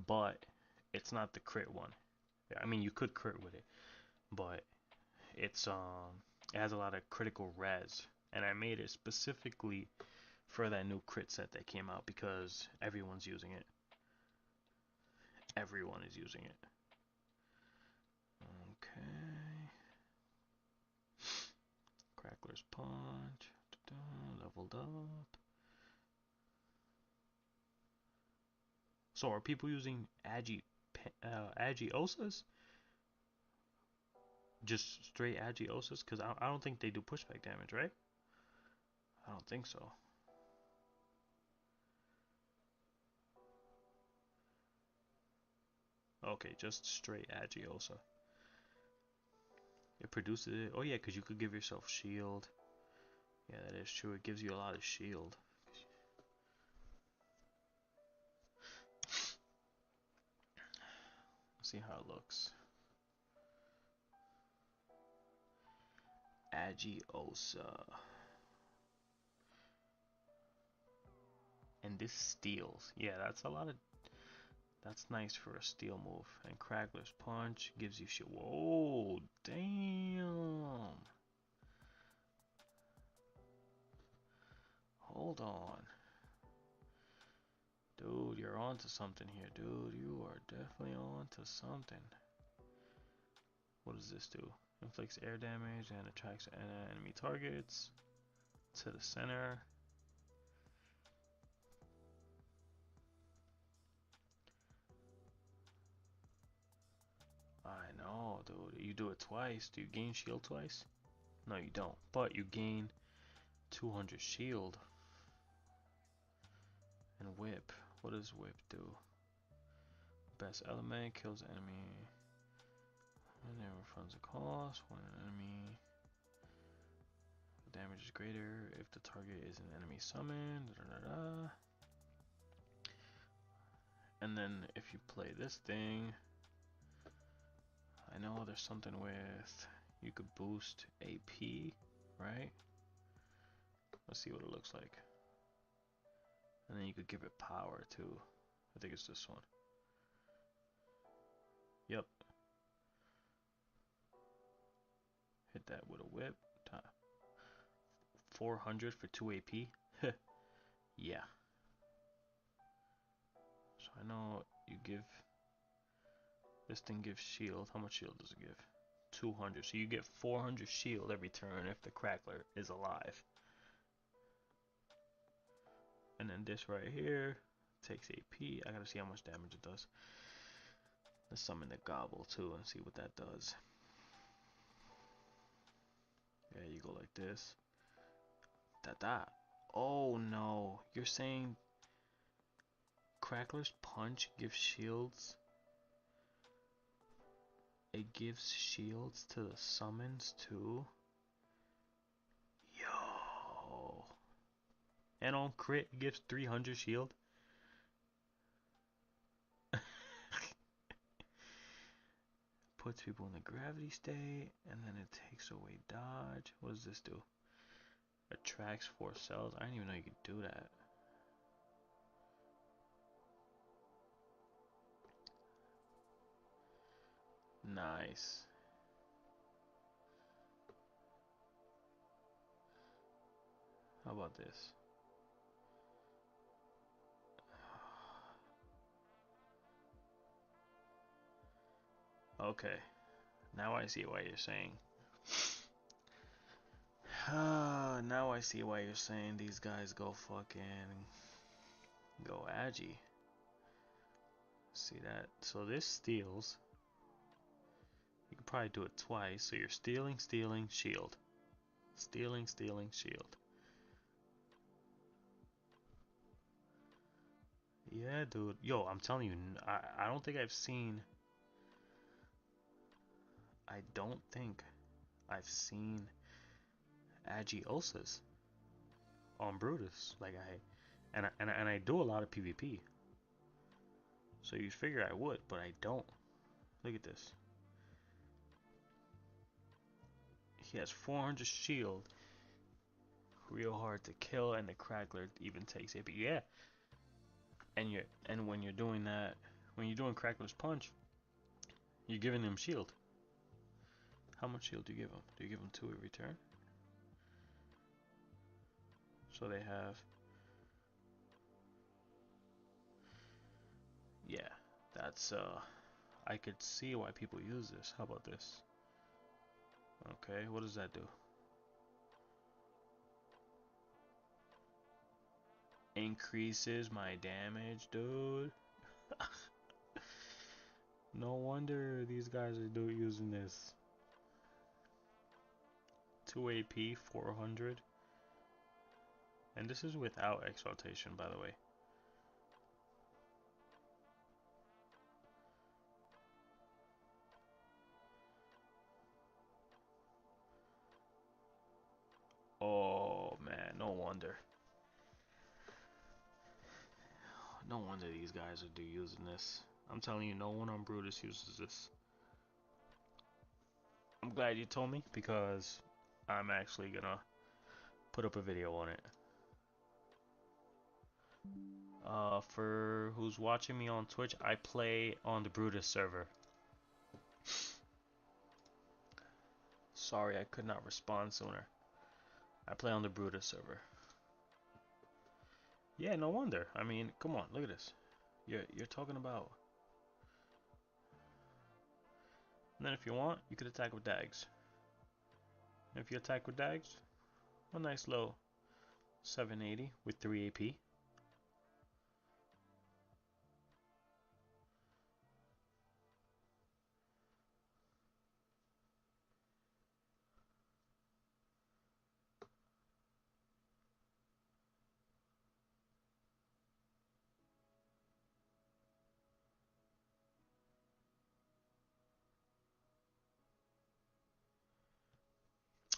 but it's not the crit one. I mean, you could crit with it, but it has a lot of critical res, and I made it specifically for that new crit set that came out because everyone's using it. Everyone is using it. Okay. Crackler's Punch. Leveled up. So are people using Agi-Osas? Just straight Agi-Osas? Because I don't think they do pushback damage, right? I don't think so. Okay, just straight Agi-Osa. It produces it. Oh yeah, because you could give yourself shield. Yeah, that is true. It gives you a lot of shield. Let's see how it looks. Agi-Osa. And this steals. Yeah, that's a lot of. That's nice for a steal move. And Crackler's Punch gives you shit. Whoa, damn. Hold on. Dude, you're on to something here, dude. You are definitely on to something. What does this do? Inflicts air damage and attracts enemy targets to the center. I know, dude. You do it twice. Do you gain shield twice? No, you don't. But you gain 200 shield. And whip. What does whip do? Best element kills enemy. And then refunds the cost when an enemy damage is greater if the target is an enemy summoned. And then if you play this thing, I know there's something with you could boost AP, right? Let's see what it looks like. And then you could give it power too. I think it's this one. Yep. Hit that with a whip. 400 for 2 AP. Yeah. So I know you give. This thing gives shield. How much shield does it give? 200. So you get 400 shield every turn if the Crackler is alive. And then this right here takes AP. I gotta see how much damage it does. Let's summon the Gobble too and see what that does. Yeah, you go like this. Da. Oh no, you're saying Crackler's Punch gives shields? It gives shields to the summons too? Yo. And on crit, it gives 300 shield? Puts people in the gravity state, and then it takes away dodge. What does this do? Attracts 4 cells. I didn't even know you could do that. Nice. about this? Okay, now I see why you're saying. Now I see why you're saying these guys go fucking go agi. See that? So this steals. You can probably do it twice. So you're stealing, stealing, shield. Stealing, stealing, shield. Yeah, dude. Yo, I'm telling you, I don't think I've seen. I don't think I've seen Agiosas on Brutus. Like I do a lot of PvP. So you'd figure I would, but I don't. Look at this. He has 400 shield. Real hard to kill, and the crackler even takes AP. Yeah. And when you're doing that, when you're doing crackler's punch, you're giving him shield. How much shield do you give him? Do you give him 2 every turn? So they have. Yeah, that's I could see why people use this. How about this? Okay, what does that do? Increases my damage, dude. No wonder these guys are using this. 2 AP, 400. And this is without exaltation, by the way. Oh man, no wonder. No wonder these guys are using this. I'm telling you, no one on Brutus uses this. I'm glad you told me because I'm actually gonna put up a video on it. For who's watching me on Twitch, I play on the Brutus server. Sorry, I could not respond sooner. I play on the Brutus server. Yeah, no wonder. I mean, come on, look at this. You're talking about. And then if you want, you could attack with dags. And if you attack with dags, a nice low 780 with 3 AP.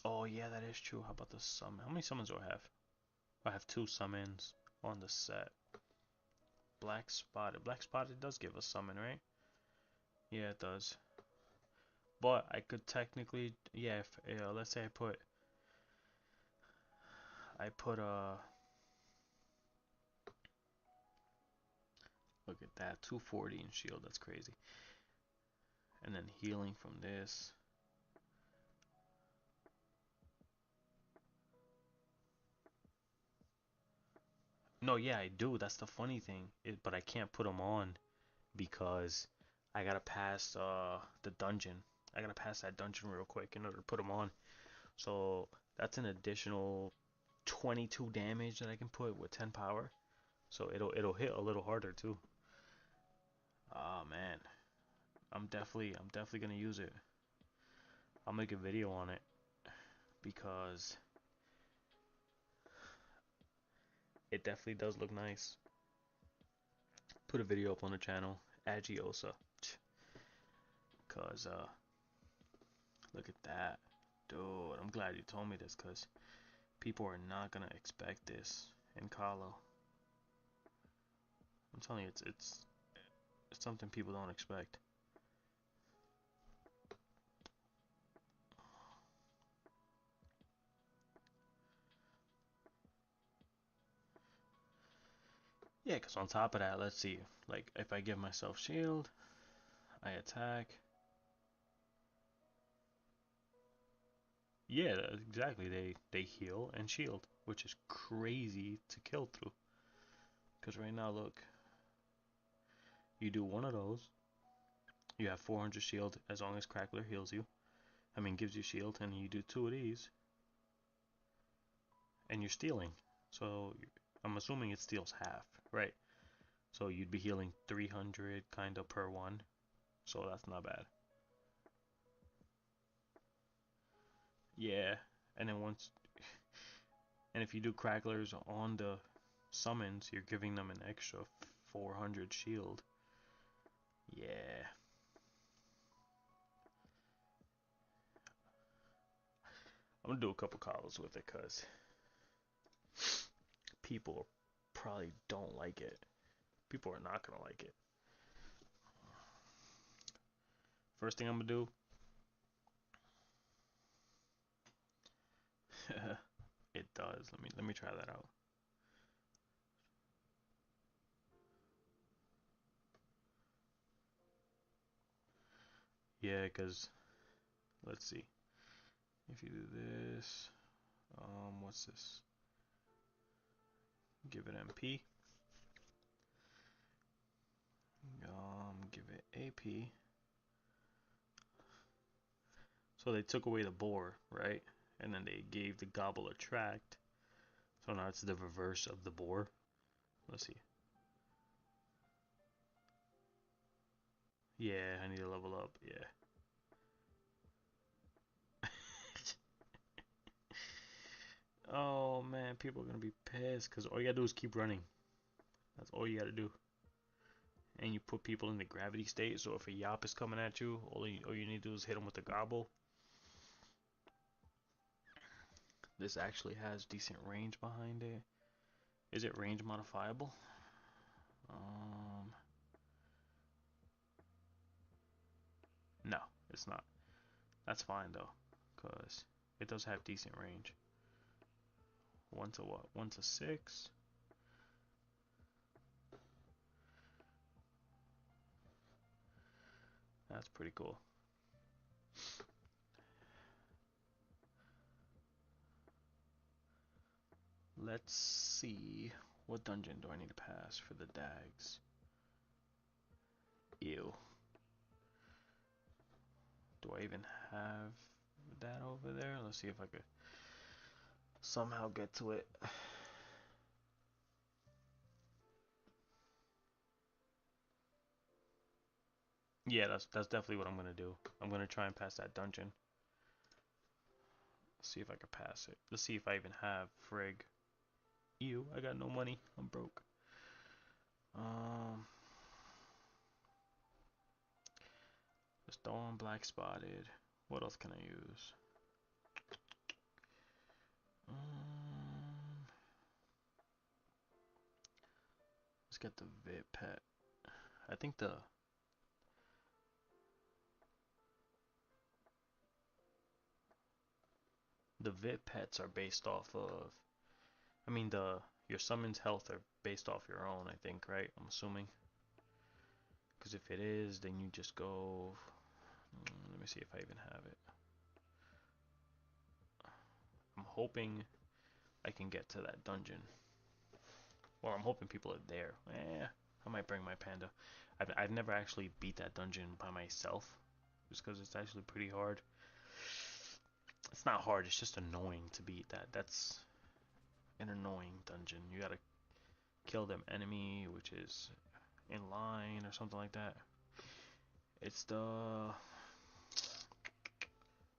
Oh yeah, that is true. How about the summon? How many summons do I have? I have 2 summons on the set. Black Spotted. Black Spotted does give a summon, right? Yeah, it does. But I could technically, yeah, if, let's say I put look at that, 240 in shield, that's crazy. And then healing from this. No, yeah, I do, that's the funny thing, but I can't put them on because I gotta pass the dungeon. I gotta pass that dungeon real quick in order to put them on. So that's an additional 22 damage that I can put with 10 power. So it'll hit a little harder too. Oh man, I'm definitely gonna use it. I'll make a video on it because it definitely does look nice. Put a video up on the channel, Agiosa. Cause look at that, dude. I'm glad you told me this, cause people are not gonna expect this in Kalo. I'm telling you, it's something people don't expect. Yeah, because on top of that, let's see. Like, if I give myself shield, I attack. Yeah, exactly. They heal and shield, which is crazy to kill through. Because right now, look, you do one of those, you have 400 shield as long as Crackler heals you. I mean, gives you shield, and you do two of these, and you're stealing. So I'm assuming it steals half, right? So you'd be healing 300 kind of per one. So that's not bad. Yeah, and then once, and if you do Cracklers on the summons, you're giving them an extra 400 shield. Yeah. I'm gonna do a couple combos with it because people probably don't like it. People are not gonna like it. First thing I'm gonna do. It does. Let me try that out. Yeah, because let's see. If you do this, what's this? Give it MP. Give it AP. So they took away the boar, right? And then they gave the gobble attract. So now it's the reverse of the boar. Let's see. Yeah, I need to level up. Yeah. Oh man, people are gonna be pissed because all you gotta do is keep running. That's all you gotta do. And you put people in the gravity state, so if a yop is coming at you, all you need to do is hit them with the gobble. This actually has decent range behind it. Is it range modifiable? No, it's not. That's fine though, cause it does have decent range. 1 to what? 1 to 6. That's pretty cool. Let's see. What dungeon do I need to pass for the dags? Ew. Do I even have that over there? Let's see if I could somehow get to it. Yeah, that's definitely what I'm gonna do. I'm gonna try and pass that dungeon. See if I can pass it. Let's see if I even have frig. Ew, I got no money. I'm broke. Um, just throw on black spotted. What else can I use? Let's get the Vit Pet. I think the Vit Pets are based off of. I mean your summons health are based off your own. I think, right? I'm assuming. Because if it is, then you just go. Let me see if I even have it. I'm hoping I can get to that dungeon. Well, I'm hoping people are there. I might bring my panda. I've never actually beat that dungeon by myself, just because it's actually pretty hard. It's not hard. It's just annoying to beat that. That's an annoying dungeon. You gotta kill them enemy, which is in line or something like that. It's the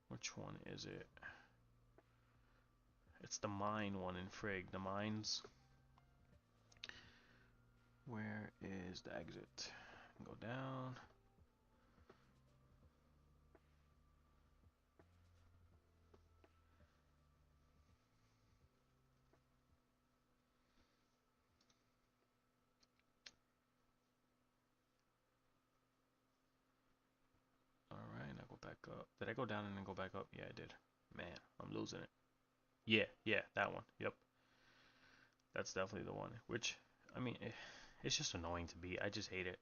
which one is it? It's the mine one in Frig. The mines. Where is the exit? Go down. Alright, now go back up. Did I go down and then go back up? Yeah, I did. Man, I'm losing it. Yeah, that one. Yep. That's definitely the one. Which, I mean, it's just annoying to beat. I just hate it.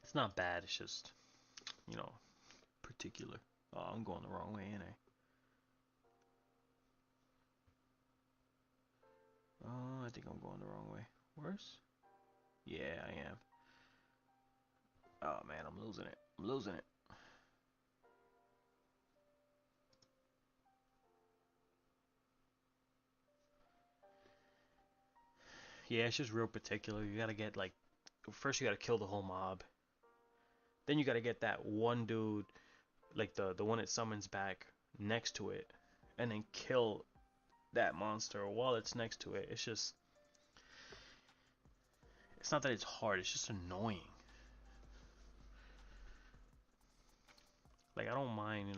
It's not bad, it's just, particular. Oh, I'm going the wrong way, ain't I? Oh, I think I'm going the wrong way. Worse? Yeah, I am. Oh man, I'm losing it. I'm losing it. Yeah, it's just real particular. You gotta get like, first you gotta kill the whole mob. Then you gotta get that one dude, like the one it summons back next to it, and then kill that monster while it's next to it. It's just, it's not that it's hard. It's just annoying. Like I don't mind,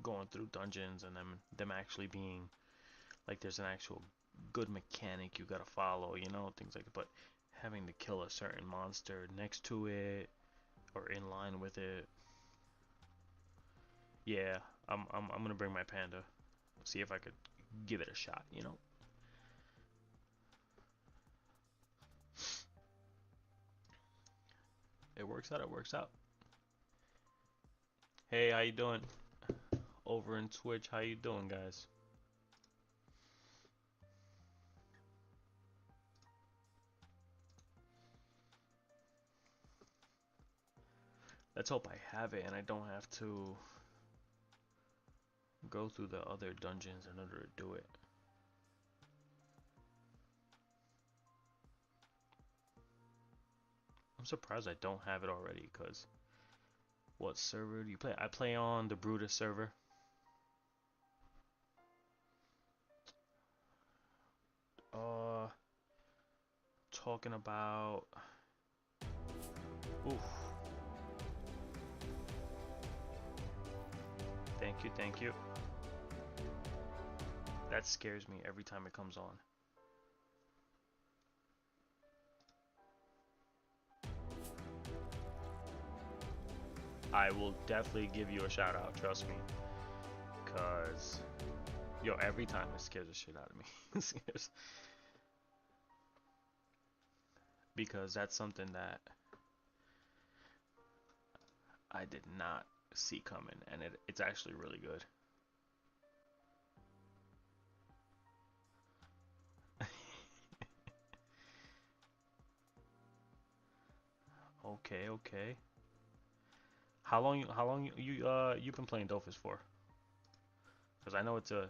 going through dungeons and them actually being like there's an actual good mechanic you gotta follow, things like that. But having to kill a certain monster next to it or in line with it, yeah, I'm gonna bring my panda, see if I could give it a shot. It works out. It works out. Hey, how you doing? Over in Twitch, how you doing, guys? Let's hope I have it and I don't have to go through the other dungeons in order to do it. I'm surprised I don't have it already, because what server do you play? I play on the Brutus server. Uh, talking about... Oof. Thank you, thank you. That scares me every time it comes on. I will definitely give you a shout out, trust me. Cause, yo, every time it scares the shit out of me. Because that's something that I did not see coming, and it's actually really good. Okay, okay. How long you been playing Dofus for? Because I know it's a...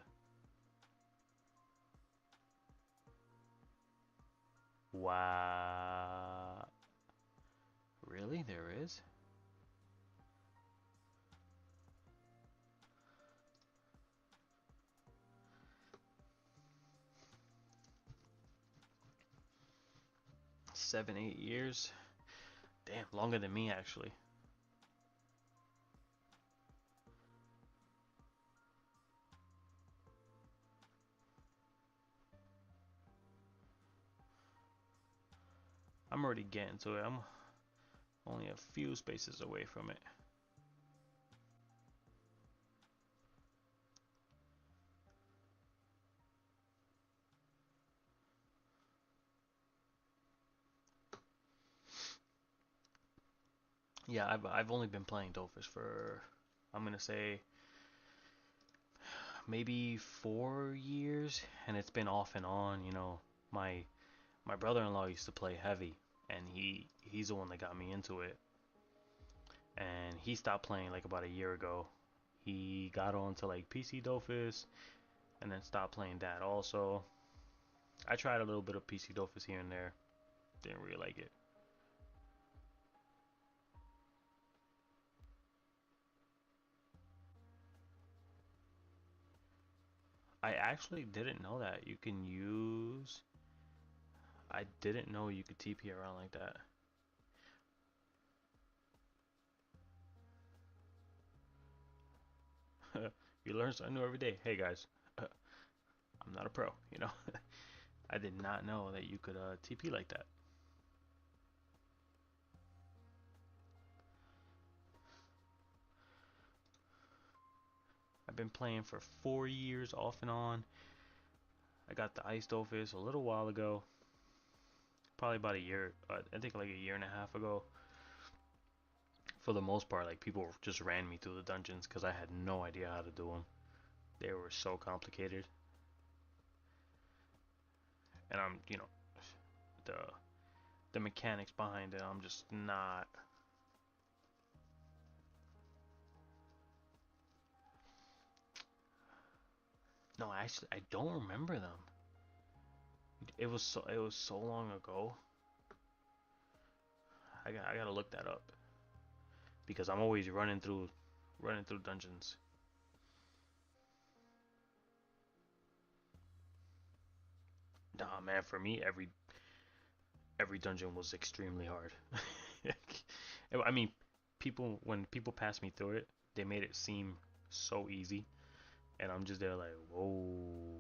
Wow. Really? There is? Seven, 8 years? Damn, longer than me actually. I'm already getting to it. I'm only a few spaces away from it. Yeah, I've only been playing Dofus for, I'm gonna say, maybe 4 years, and it's been off and on. My brother-in-law used to play heavy, and he's the one that got me into it. And he stopped playing like about a year ago. He got on to like PC Dofus, and then stopped playing that also. I tried a little bit of PC Dofus here and there. Didn't really like it. I actually didn't know that you can use... I didn't know you could TP around like that. You learn something new every day. Hey guys, I'm not a pro. I did not know that you could TP like that. I've been playing for 4 years off and on. I got the Iced Office a little while ago. Probably about a year, I think like a year and a half ago. For the most part, like people just ran me through the dungeons because I had no idea how to do them. They were so complicated, and I'm, you know, the mechanics behind it, I'm just not. No, actually, I don't remember them. It was so long ago. I gotta look that up because I'm always running through dungeons. Nah, man, for me every dungeon was extremely hard. I mean, when people pass me through it, they made it seem so easy, and I'm just there like, whoa,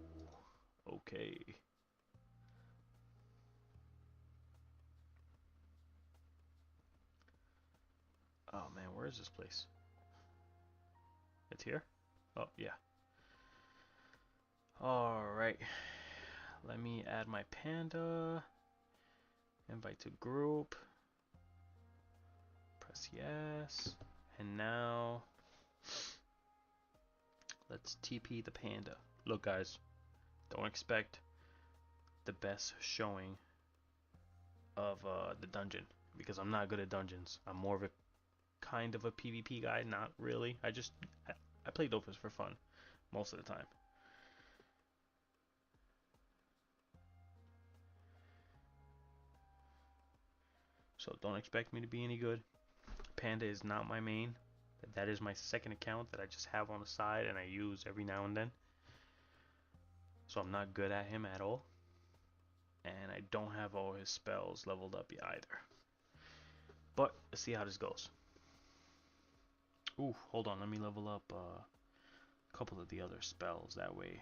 okay. Oh man, where is this place? It's here? Oh, yeah. Alright. Let me add my panda. Invite to group. Press yes. And now, let's TP the panda. Look, guys. Don't expect the best showing of the dungeon. Because I'm not good at dungeons. I'm more of a kind of a PvP guy. Not really. I play Dofus for fun. Most of the time. So don't expect me to be any good. Panda is not my main. That is my second account that I just have on the side and I use every now and then. So I'm not good at him at all. And I don't have all his spells leveled up yet either. But let's see how this goes. Ooh, hold on. Let me level up a couple of the other spells. That way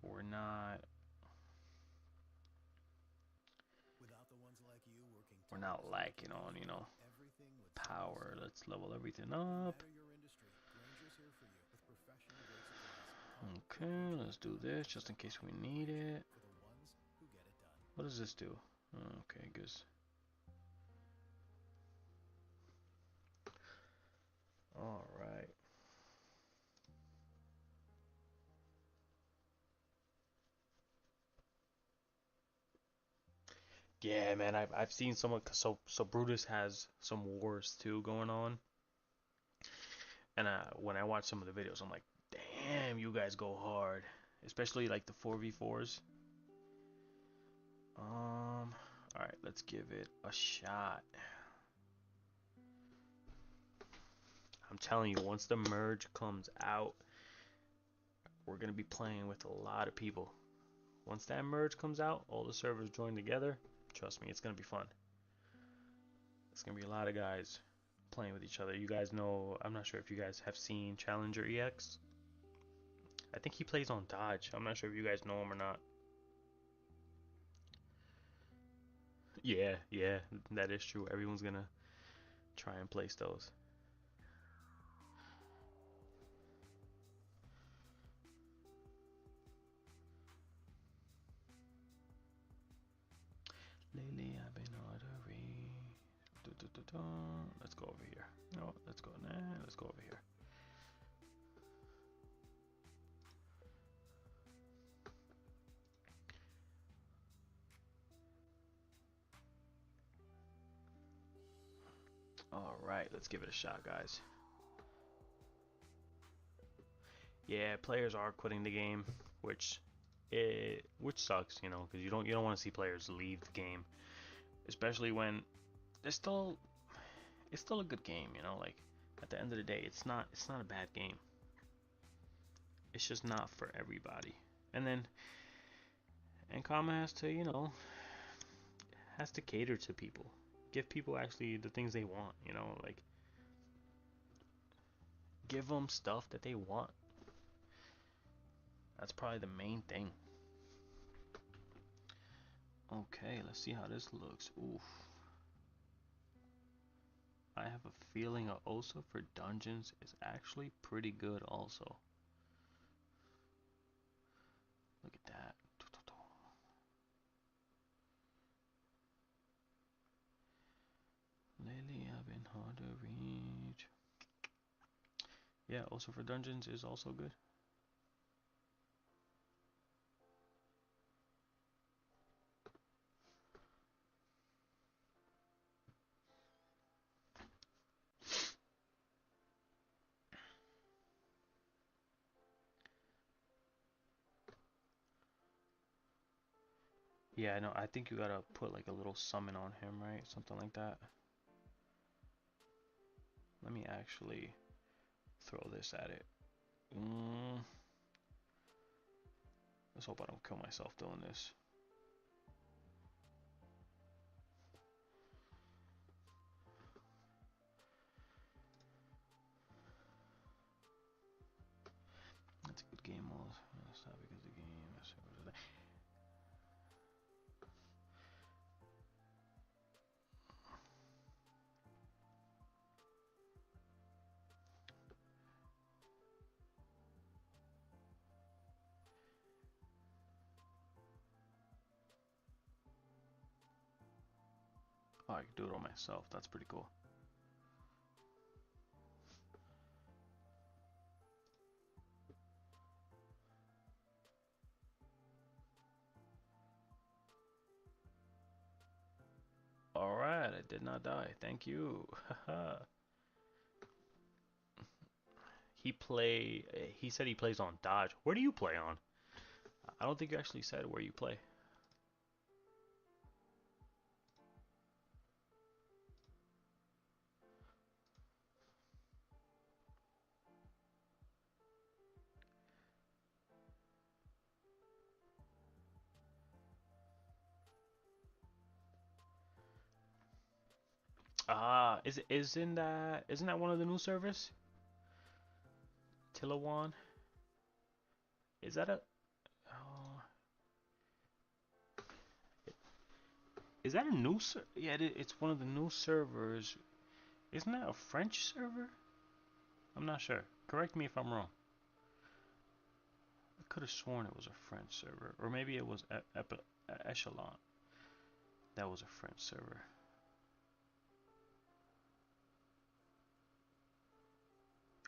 we're not lacking on, power. Let's level everything up. Okay, let's do this just in case we need it. What does this do? Okay, good. All right. Yeah, man, I've seen someone, so Brutus has some wars too going on, and when I watch some of the videos, I'm like, damn, you guys go hard, especially like the 4v4s. All right, let's give it a shot. I'm telling you, once the merge comes out, we're gonna be playing with a lot of people. Once that merge comes out, all the servers join together. Trust me, it's gonna be fun. It's gonna be a lot of guys playing with each other. You guys know, I'm not sure if you guys have seen Challenger EX. I think he plays on Dodge. I'm not sure if you guys know him or not. Yeah, that is true. Everyone's gonna try and place those. Lately I've been ordering. Let's go over here. No, let's go now. Let's go over here. Alright, let's give it a shot, guys. Yeah, players are quitting the game, which sucks, because you don't want to see players leave the game, especially when it's still a good game, like at the end of the day, it's not a bad game. It's just not for everybody. And then Kama has to cater to people. Give people actually the things they want, like give them stuff that they want. That's probably the main thing. Okay, let's see how this looks. Oof. I have a feeling a Osa for dungeons is actually pretty good also. Look at that. Yeah, also for dungeons is also good. Yeah, I know. I think you gotta put like a little summon on him, right? Something like that. Let me actually throw this at it. Let's hope I don't kill myself doing this. That's a good game mode. That's not because the game. Oh, I can do it all myself. That's pretty cool. Alright, I did not die. Thank you. He said he plays on dodge. Where do you play on? I don't think you actually said where you play. Ah, isn't that one of the new servers? Tilawan? Is that a oh, is that a new ser yeah, it's one of the new servers. Isn't that a French server? I'm not sure. Correct me if I'm wrong. I could have sworn it was a French server, or maybe it was Echelon. That was a French server.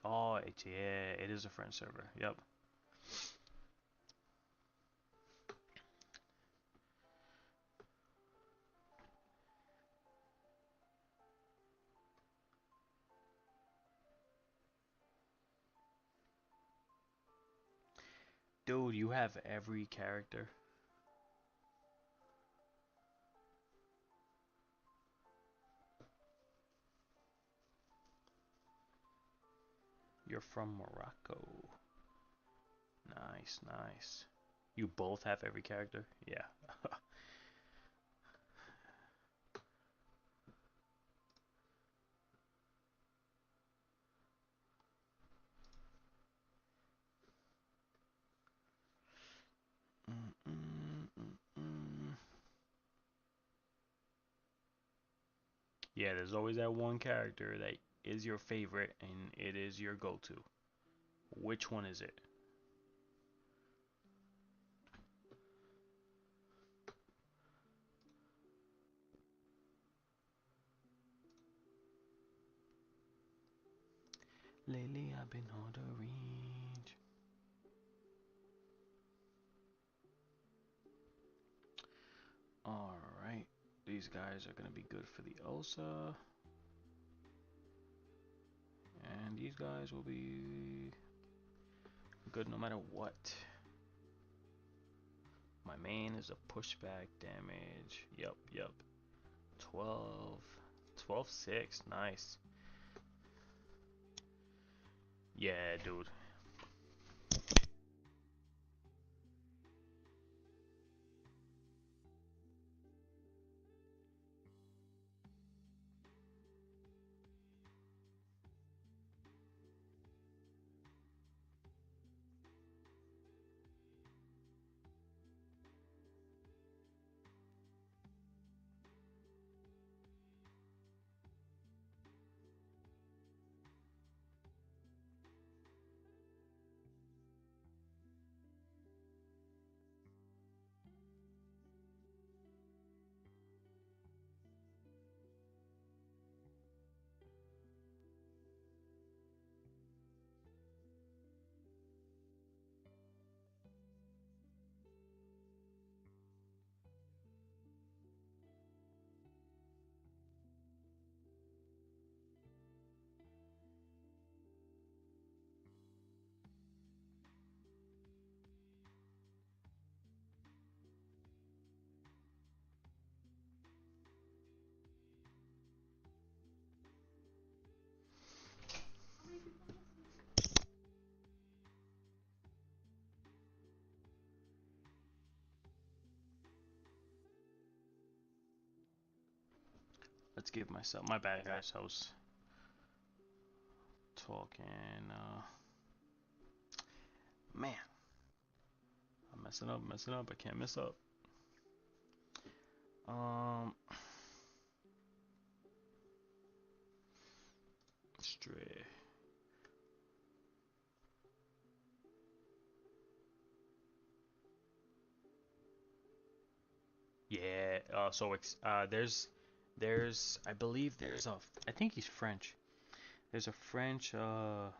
Oh, yeah, it is a French server. Yep. Dude, you have every character. You're from Morocco. Nice, nice. You both have every character? Yeah. Mm, mm, mm, mm. Yeah, there's always that one character that is your favorite and it is your go-to. Which one is it? Lately I've been hard to reach. Alright, these guys are gonna be good for the Elsa. And these guys will be good no matter what. My main is a pushback damage. Yep, yep. 12. 12-6. Nice. Yeah, dude. let's give myself, my bad guys, I was talking, man, I'm messing up, I can't mess up. Stray. Yeah, so there's I believe there's a I think he's French. There's a French guy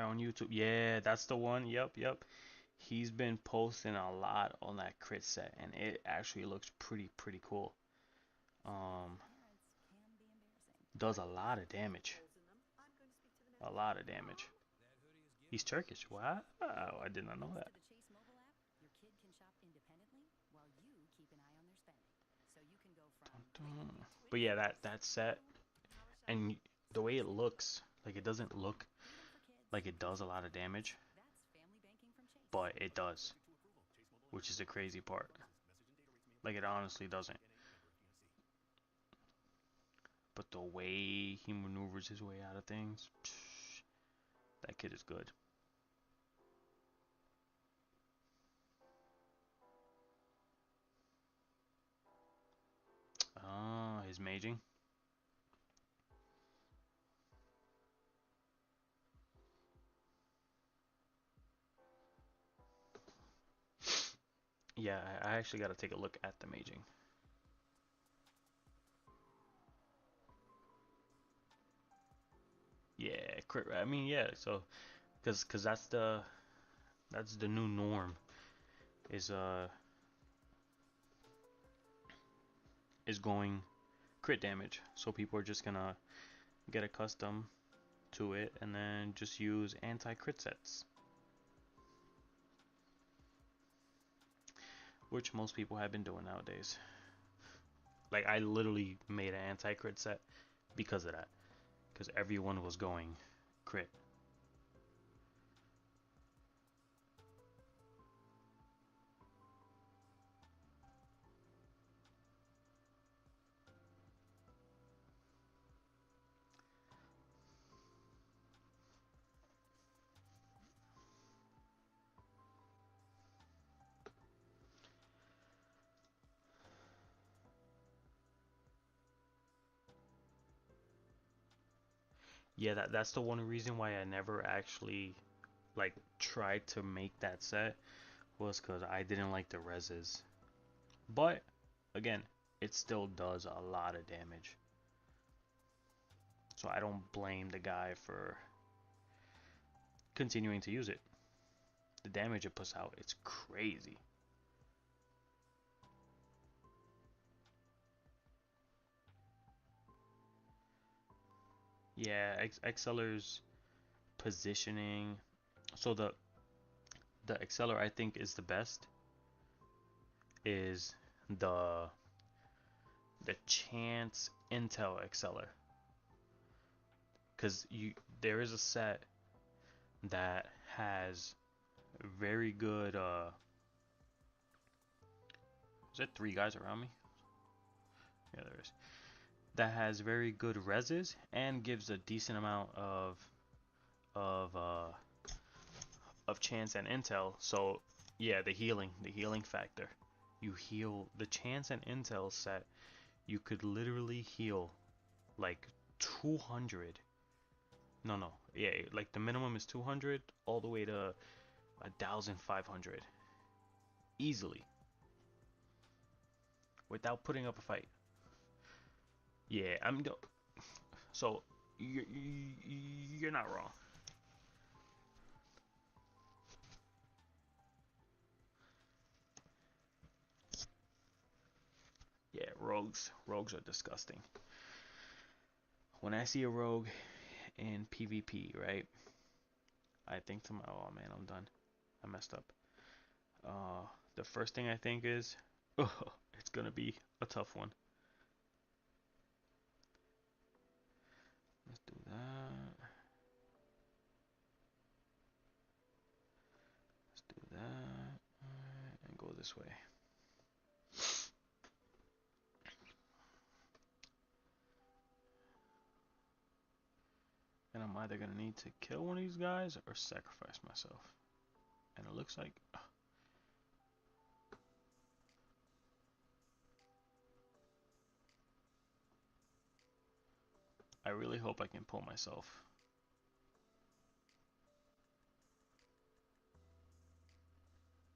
on YouTube. Yeah, that's the one. Yep. He's been posting a lot on that crit set and it actually looks pretty cool. Does a lot of damage. A lot of damage. He's Turkish. Wow, I did not know that. But yeah, that set and the way it looks, like it doesn't look like it does a lot of damage, but it does, which is the crazy part. Like it honestly doesn't. But the way he maneuvers his way out of things, that kid is good. His maging. Yeah, I actually got to take a look at the maging. Yeah, I mean, yeah. So, cause that's the new norm. Is going crit damage. So people are just gonna get accustomed to it and then just use anti-crit sets, which most people have been doing nowadays. Like I literally made an anti-crit set because of that, because everyone was going crit. Yeah, that's the one reason why I never actually like tried to make that set, was because I didn't like the reses. But again, it still does a lot of damage. So I don't blame the guy for continuing to use it. The damage it puts out, it's crazy. Yeah, Exceller's positioning. So the Exceller I think is the best is the Chance Intel Exceller, because there is a set that has very good is there 3 guys around me? Yeah, there is. That has very good reses and gives a decent amount of uh of chance and intel. So yeah, the healing factor. You heal the chance and intel set. You could literally heal like 200. No. Yeah, like the minimum is 200 all the way to 1,500 easily without putting up a fight. Yeah, so you're not wrong. Yeah, rogues are disgusting. When I see a rogue in PvP, right? I think to my, oh man, I'm done. I messed up. The first thing I think is, oh, it's gonna be a tough one. Let's do that. Let's do that. And go this way. I'm either gonna need to kill one of these guys or sacrifice myself. And it looks like I really hope I can pull myself.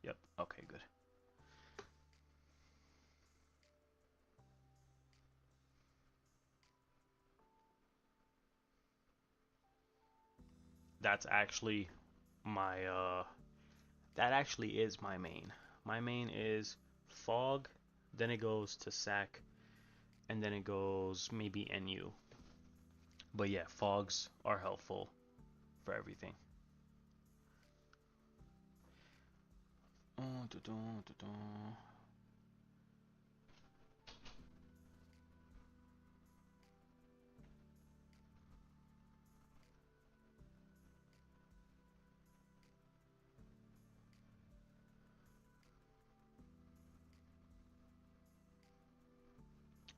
Yep, okay, good. That's actually my that actually is my main. My main is fog, then it goes to sac, and then it goes maybe NU. But yeah, fogs are helpful for everything.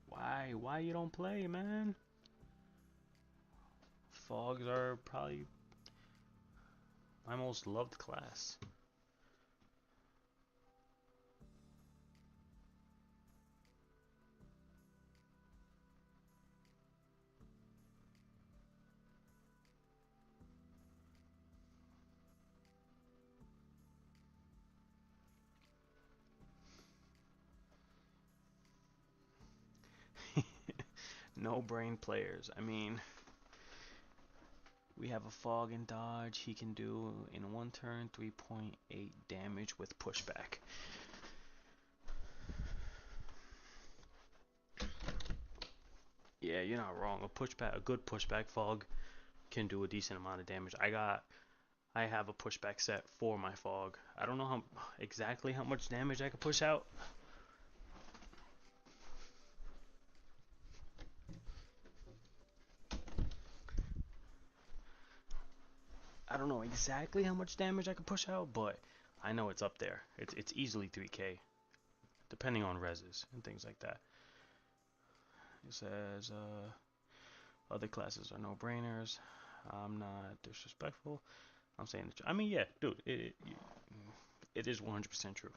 Why? Why you don't play, man? Fogs are probably my most loved class. No brain players. I mean, we have a fog and dodge. He can do in one turn 3.8 damage with pushback. Yeah, you're not wrong. A good pushback fog can do a decent amount of damage. I have a pushback set for my fog. I don't know exactly how much damage I can push out. I don't know exactly how much damage I can push out, but I know it's up there. It's easily 3k, depending on reses and things like that. It says other classes are no-brainers. I'm not disrespectful. I'm saying the truth. I mean, yeah, dude, it is 100% true.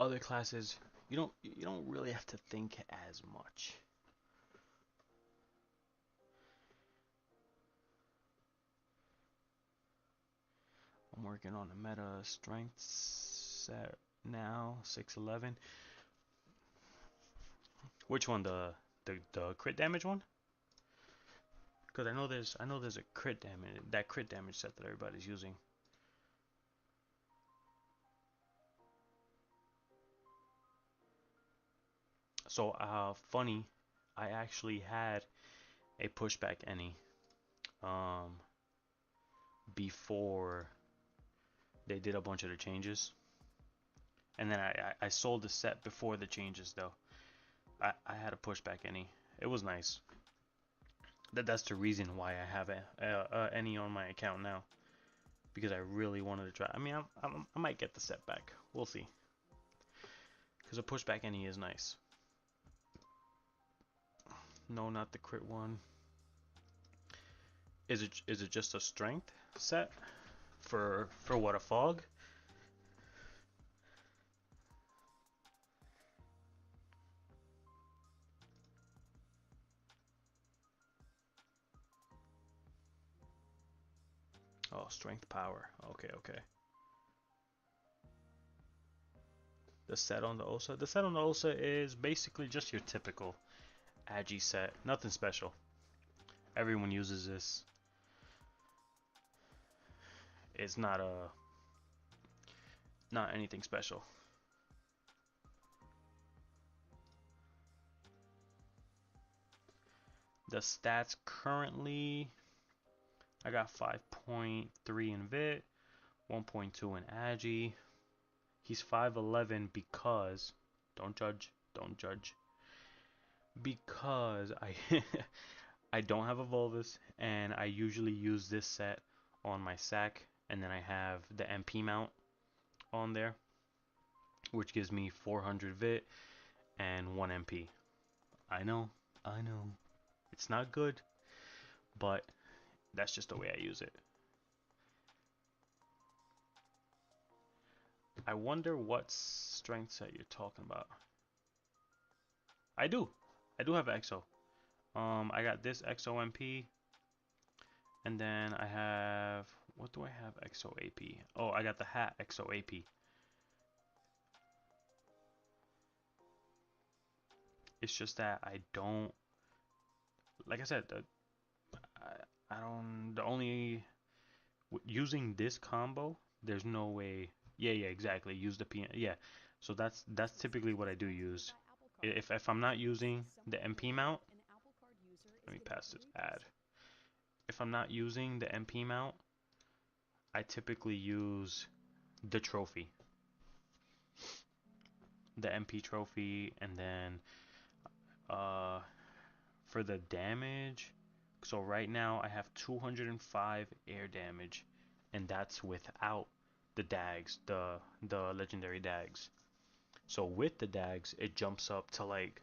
Other classes, you don't really have to think as much. I'm working on a meta strength set now, 611. Which one, the crit damage one? Because I know there's a crit damage set that everybody's using. So funny, I actually had a pushback any before they did a bunch of the changes, and then I sold the set before the changes though. I had a pushback any. It was nice. That's the reason why I have any on my account now, because I really wanted to try. I mean, I might get the set back. We'll see. Because a pushback any is nice. No, not the crit one. Is it just a strength set for what, a fog? Oh, strength power. Okay, okay. The set on the OSA. The set on the OSA is basically just your typical Agi set. Nothing special. Everyone uses this. It's not anything special. The stats currently, I got 5.3 in Vit, 1.2 in Agi. He's 5'11 because, don't judge, because I I don't have a Volvus, and I usually use this set on my sac, and then I have the MP mount on there, which gives me 400 Vit and 1 MP. I know, it's not good, but that's just the way I use it. I wonder what strength set you're talking about. I do have EXO. I got this EXO MP, and then I have, what do I have EXO AP? Oh, I got the hat EXO AP. It's just that I don't, like I said, I don't, the only, using this combo, there's no way. Yeah, exactly. Use the P. Yeah, so that's typically what I do use. If I'm not using the MP mount, let me pass this ad. If I'm not using the MP mount, I typically use the trophy, the MP trophy, and then uh for the damage. So right now I have 205 air damage, and that's without the dags, the legendary dags. So with the dags, it jumps up to like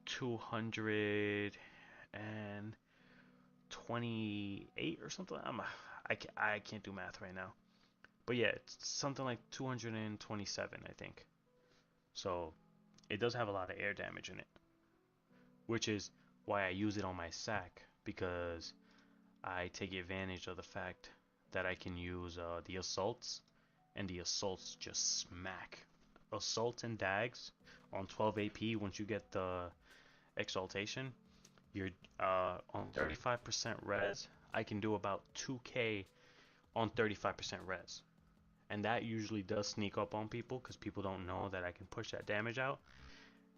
228 or something. I can't do math right now. But yeah, it's something like 227, I think. So it does have a lot of air damage in it, which is why I use it on my sack, because I take advantage of the fact that I can use the assaults, and the assaults just smack. Assaults and dags on 12 AP, once you get the exaltation, you're on 35% res. I can do about 2k on 35% res. And that usually does sneak up on people because people don't know that I can push that damage out,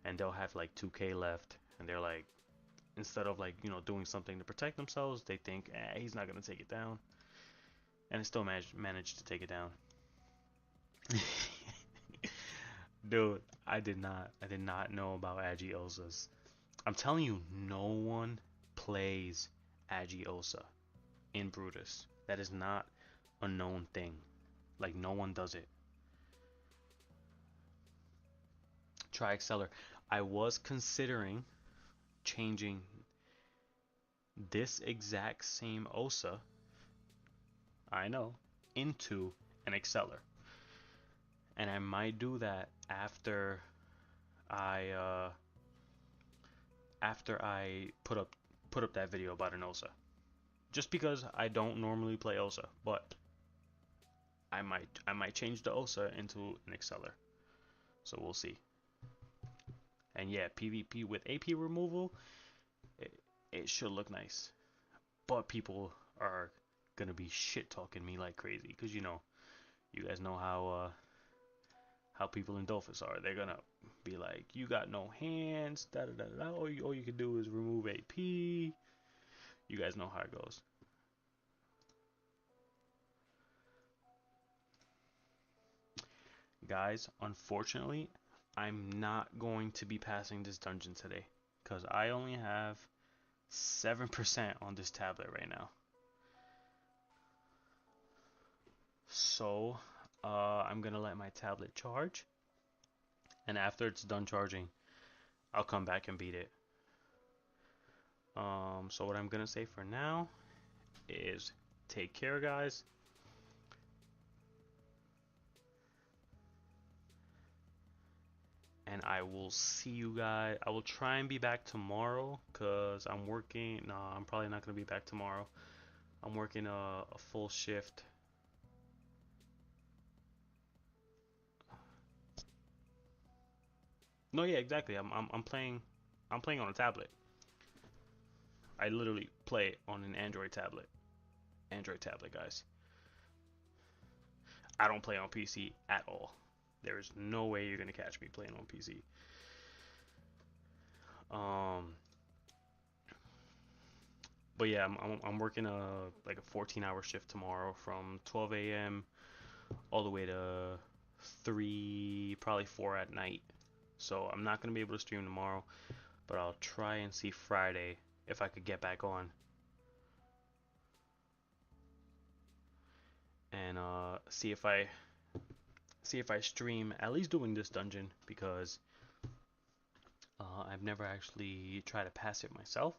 and they'll have like 2k left, and they're like, instead of like, you know, doing something to protect themselves, they think, he's not gonna take it down, and I still managed to take it down. Dude, I did not know about Agiosas. I'm telling you, no one plays Agiosa in Brutus. That is not a known thing. Like, no one does it. Try Exceller. I was considering changing this exact same Osa, I know, into an Exceller. And I might do that after I put up that video about an Osa. Just because I don't normally play Osa, but I might change the Osa into an Exceller. So we'll see. And yeah, PvP with AP removal, it should look nice. But people are gonna be shit talking me like crazy, because you guys know how people in Dofus are. They're gonna be like, you got no hands, da da da da. All you can do is remove AP. You guys know how it goes. Guys, unfortunately, I'm not going to be passing this dungeon today, because I only have 7% on this tablet right now. So, I'm gonna let my tablet charge, and after it's done charging, I'll come back and beat it. So what I'm gonna say for now is take care, guys. And I will see you guys. I will try and be back tomorrow, because I'm working. No, I'm probably not gonna be back tomorrow. I'm working a full shift. No, yeah, exactly. I'm playing on a tablet. I literally play on an Android tablet. Android tablet, guys. I don't play on PC at all. There's no way you're gonna catch me playing on PC. But yeah, I'm working like a 14-hour shift tomorrow from 12 a.m. all the way to 3, probably 4 at night. So I'm not gonna be able to stream tomorrow, but I'll try and see Friday if I could get back on. And see if I stream at least doing this dungeon, because I've never actually tried to pass it myself.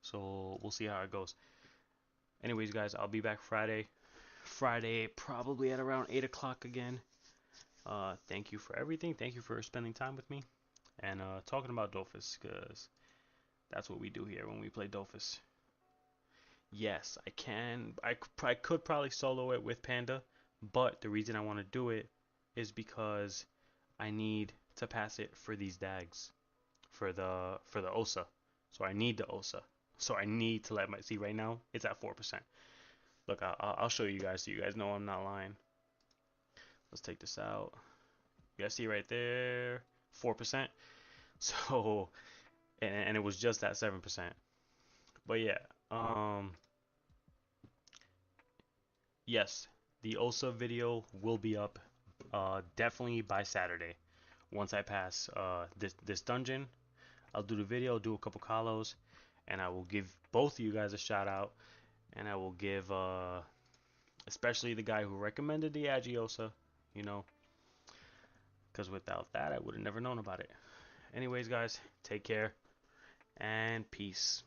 So we'll see how it goes. Anyways, guys, I'll be back Friday. Friday, probably at around 8 o'clock again. Thank you for everything. Thank you for spending time with me and talking about Dofus, because that's what we do here when we play Dofus. Yes, I can. I could probably solo it with Panda, but the reason I want to do it is because I need to pass it for these dags for the OSA. So I need the OSA. So I need to let my see right now it's at 4%. Look, I'll show you guys so you guys know I'm not lying. Let's take this out. You guys see right there, 4%. So and it was just at 7%. But yeah, yes, the OSA video will be up definitely by Saturday. Once I pass this dungeon, I'll do the video, do a couple colos, and I will give both of you guys a shout out, and I will give especially the guy who recommended the Agiosa, you know, because without that I would have never known about it. Anyways, guys, take care and peace.